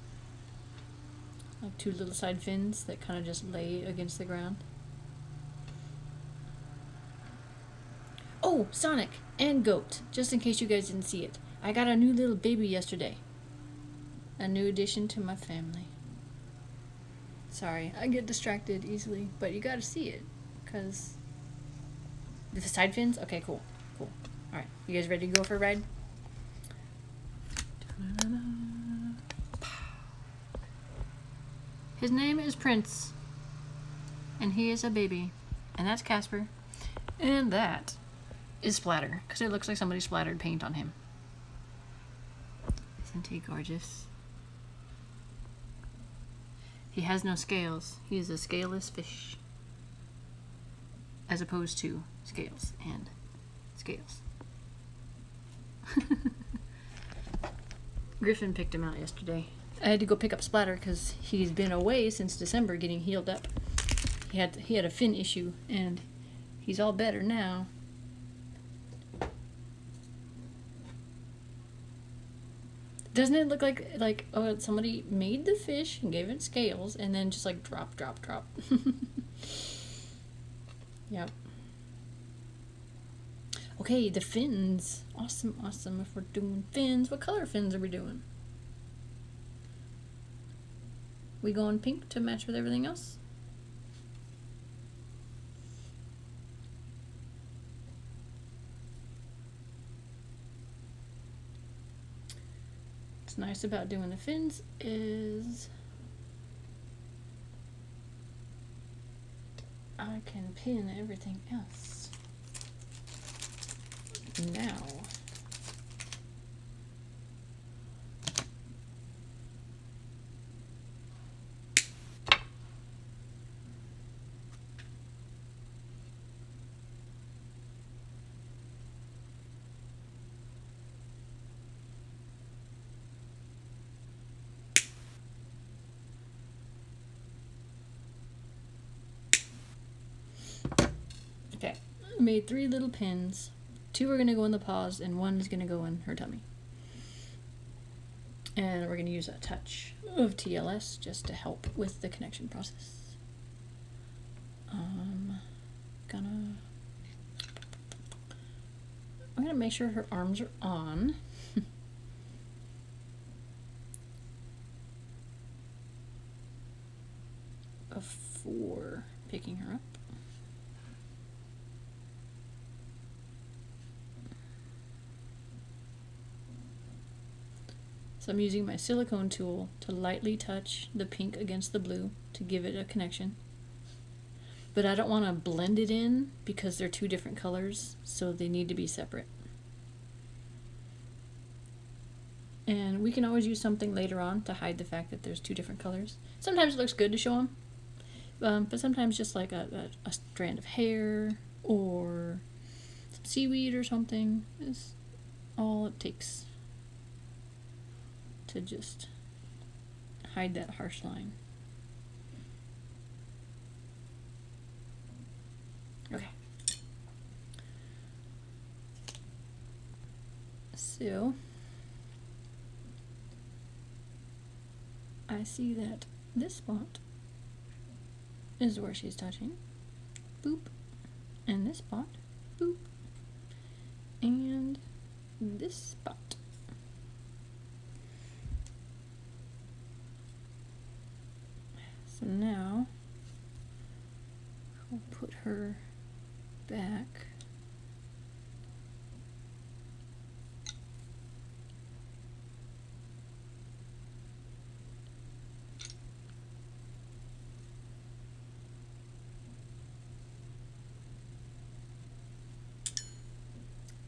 Like 2 little side fins that kind of just lay against the ground. Oh, Sonic and Goat, just in case you guys didn't see it. I got a new little baby yesterday. A new addition to my family. Sorry, I get distracted easily, but you gotta see it, because... The side fins? Okay, cool. Cool. Alright, you guys ready to go for a ride? His name is Prince, and he is a baby, and that's Casper, and that is Splatter, because it looks like somebody splattered paint on him. Isn't he gorgeous? He has no scales. He is a scaleless fish, as opposed to scales and scales. Griffin picked him out yesterday. I had to go pick up Splatter because he's been away since December getting healed up. He had a fin issue, and he's all better now. Doesn't it look like oh, somebody made the fish and gave it scales and then just like drop. Yep. Okay, the fins. Awesome. If we're doing fins, what color fins are we doing? We going pink to match with everything else? What's nice about doing the fins is I can pin everything else now. Okay, I made 3 little pins. 2 are going to go in the paws, and 1 is going to go in her tummy. And we're going to use a touch of TLS just to help with the connection process. I'm gonna make sure her arms are on. Before picking her up. So I'm using my silicone tool to lightly touch the pink against the blue to give it a connection. But I don't want to blend it in because they're 2 different colors, so they need to be separate. And we can always use something later on to hide the fact that there's 2 different colors. Sometimes it looks good to show them, but sometimes just like a strand of hair or some seaweed or something is all it takes to just hide that harsh line. Okay. So I see that this spot is where she's touching. Boop. And this spot. Boop. And this spot. So now we'll put her back.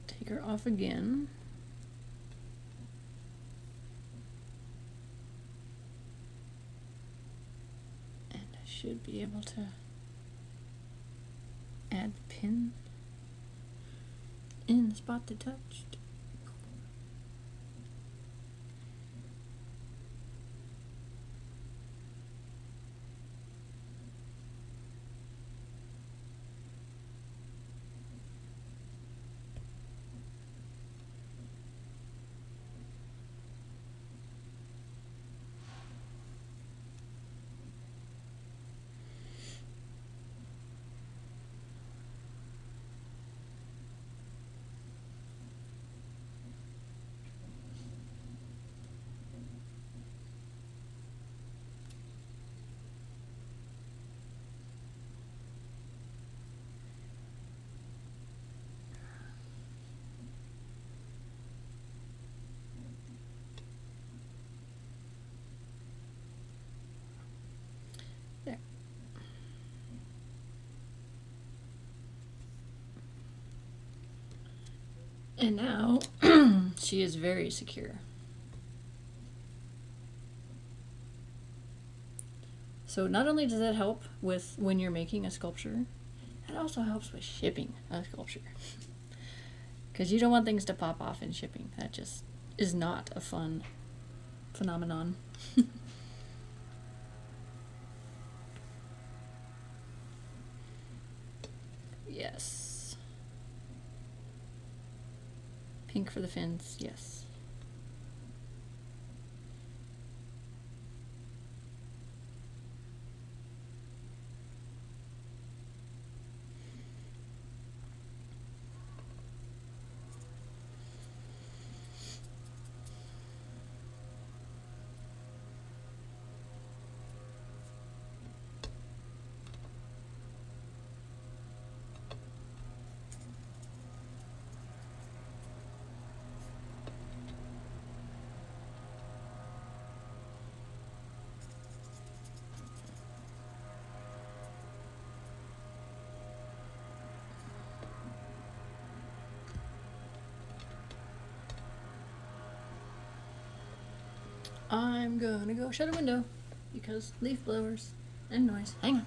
Take her off again. And I should be able to add the pin in the spot that touched. There. And now she is very secure. So not only does that help with when you're making a sculpture, it also helps with shipping a sculpture. Because you don't want things to pop off in shipping. That just is not a fun phenomenon. Yes. Pink for the fins, yes. I'm gonna go shut a window because leaf blowers and noise. Hang on.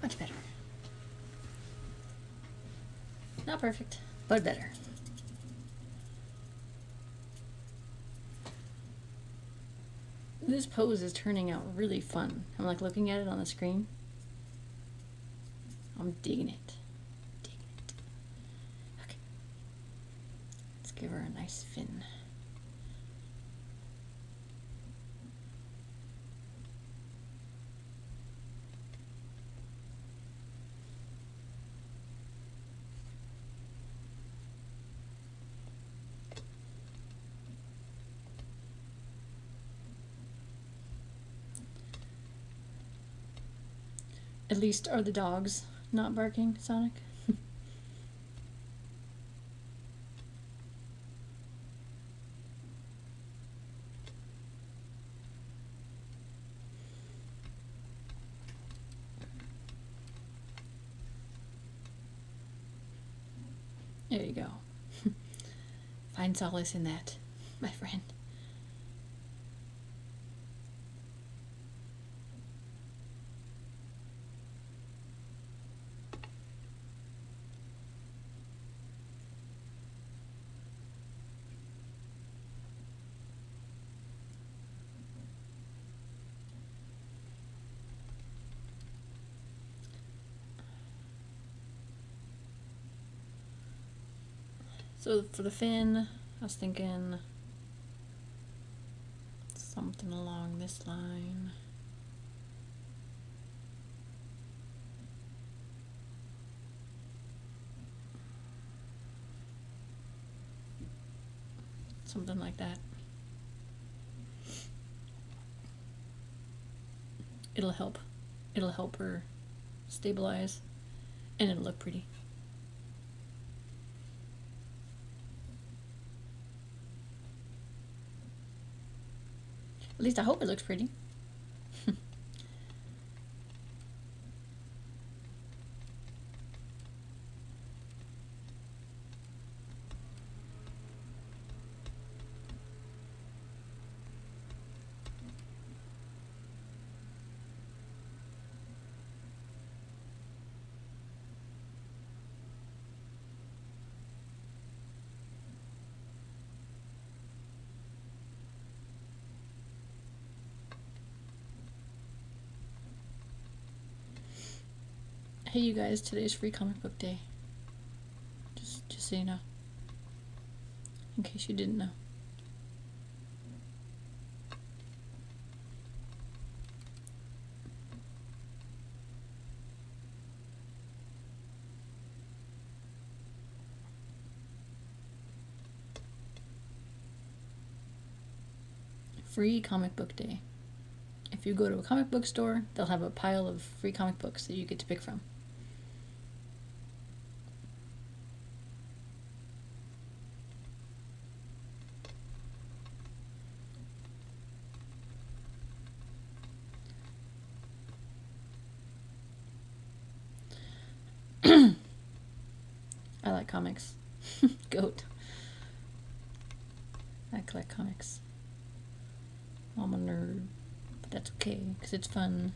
Much better. Not perfect, but better. This pose is turning out really fun. I'm like looking at it on the screen. I'm digging it. Digging it. Okay. Let's give her a nice fin. At least are the dogs not barking, Sonic? There you go. Find solace in that, my friend. So for the fin, I was thinking something along this line. Something like that. It'll help. It'll help her stabilize, and it'll look pretty. At least I hope it looks pretty. Hey you guys, today's free comic book day. Just so you know. In case you didn't know. Free comic book day. If you go to a comic book store, they'll have a pile of free comic books that you get to pick from. I like comics. Goat. I collect comics. I'm a nerd, but that's okay, because it's fun.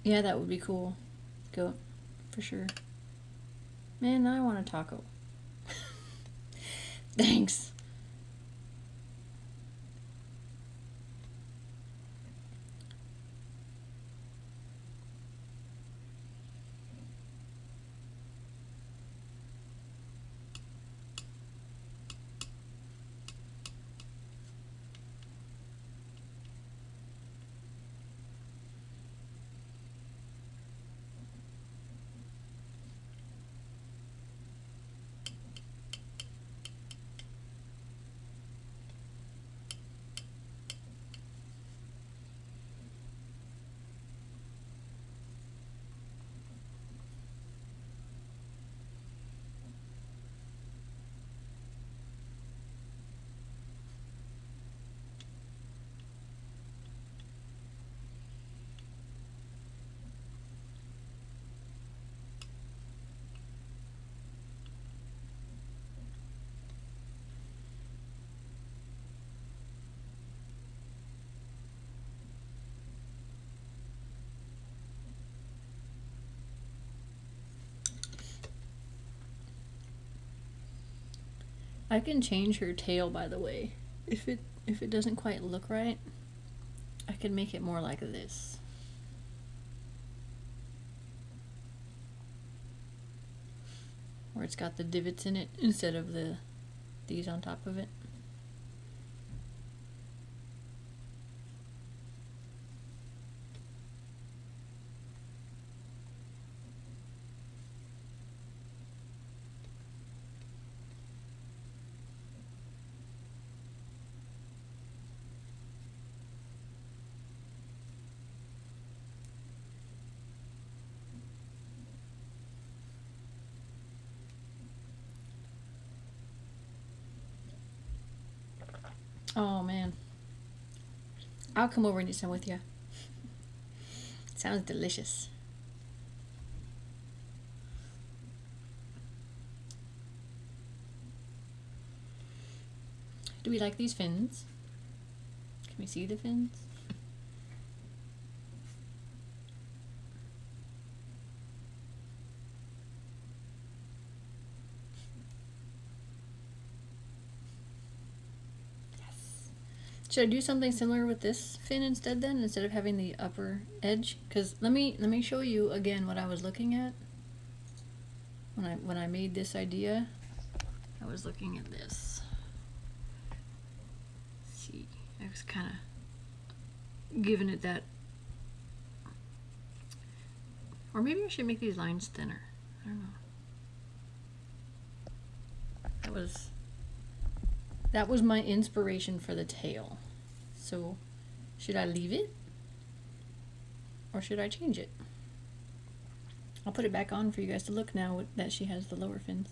Yeah, that would be cool. Goat, for sure. Man, now I want a taco. Thanks. I can change her tail, by the way, if it doesn't quite look right. could make it more like this. Where it's got the divots in it instead of these on top of it. Oh man. I'll come over and eat some with you. Sounds delicious. Do we like these fins? Can we see the fins? Should I do something similar with this fin instead then, instead of having the upper edge? Because let me show you again what I was looking at when I made this idea. I was looking at this. Let's see, I was kind of giving it that, or maybe I should make these lines thinner. I don't know. That was my inspiration for the tail. So, should I leave it? Or should I change it? I'll put it back on for you guys to look now that she has the lower fins.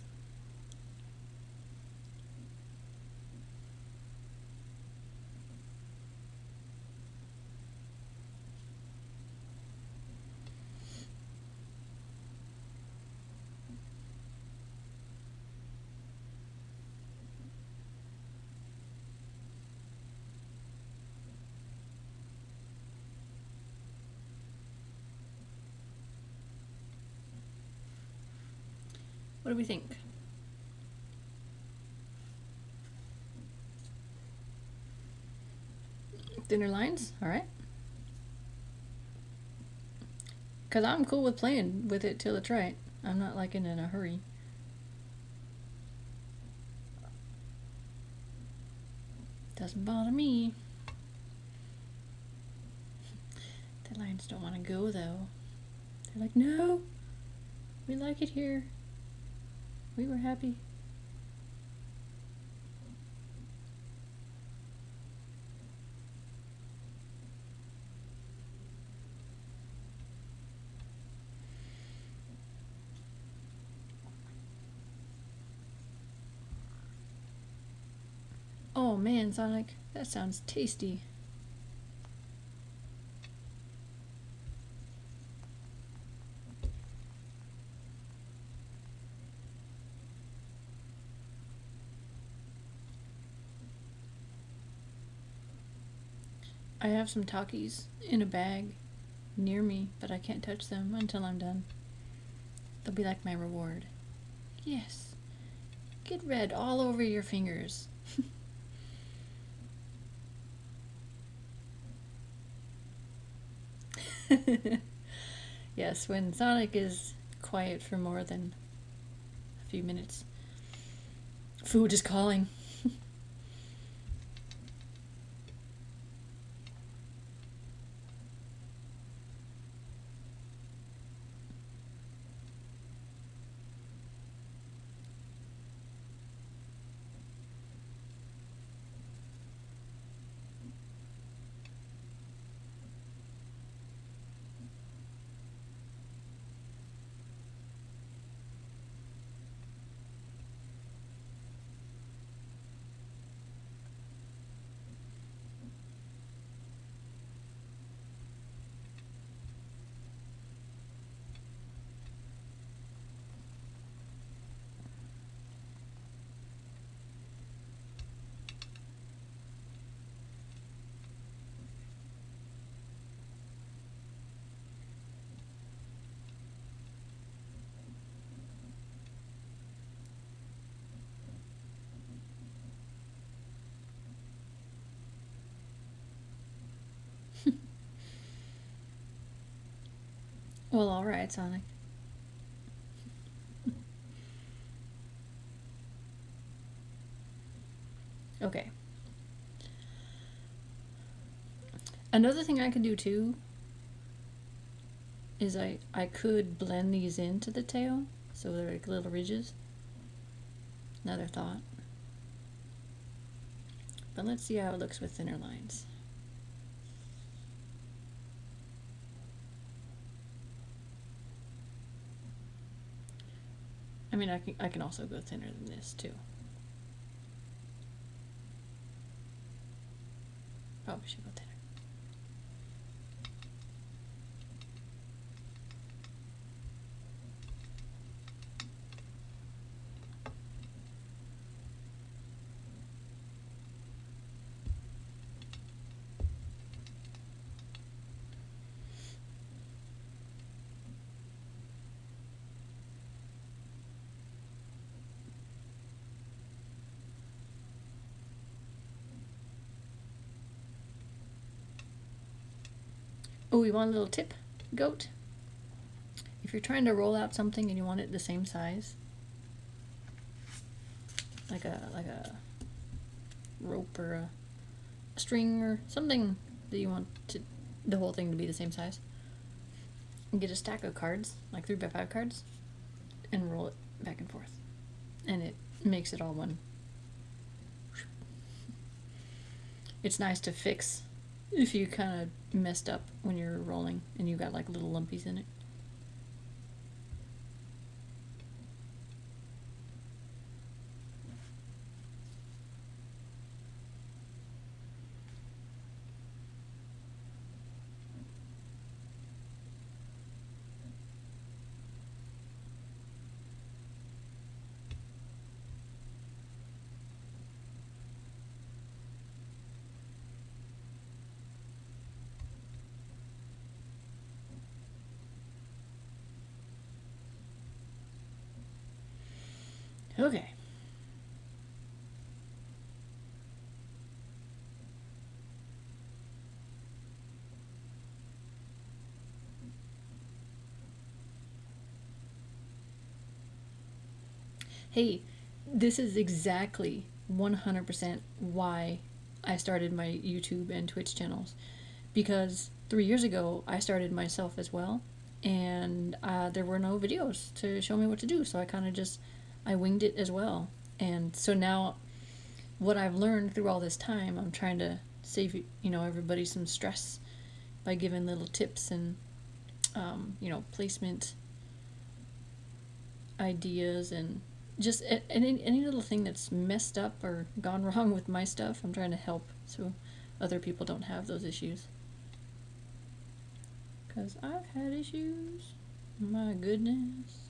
What do we think? Thinner lines? Alright. Because I'm cool with playing with it till it's right. I'm not like in a hurry. Doesn't bother me. The lines don't want to go though. They're like, no, we like it here. We were happy. Oh man, Sonic, that sounds tasty. I have some Takis in a bag near me, but I can't touch them until I'm done. They'll be like my reward. Yes. Get red all over your fingers. Yes, when Sonic is quiet for more than a few minutes, food is calling. Well, alright, Sonic. Okay. Another thing I could do too is I could blend these into the tail so they're like little ridges. Another thought. But let's see how it looks with thinner lines. I mean, I can also go thinner than this too. Probably should go thinner. Oh, we want a little tip, goat? If you're trying to roll out something and you want it the same size, like a rope or a string or something that you want the whole thing to be the same size, and get a stack of cards, like 3x5 cards, and roll it back and forth. And it makes it all one. It's nice to fix if you kind of messed up when you're rolling and you got like little lumpies in it. Okay. Hey, this is exactly 100% why I started my YouTube and Twitch channels. Because 3 years ago, I started myself as well, and there were no videos to show me what to do, so I winged it as well. And so now, what I've learned through all this time, I'm trying to save, everybody some stress by giving little tips and, placement ideas and just any little thing that's messed up or gone wrong with my stuff. I'm trying to help so other people don't have those issues. Because I've had issues. My goodness.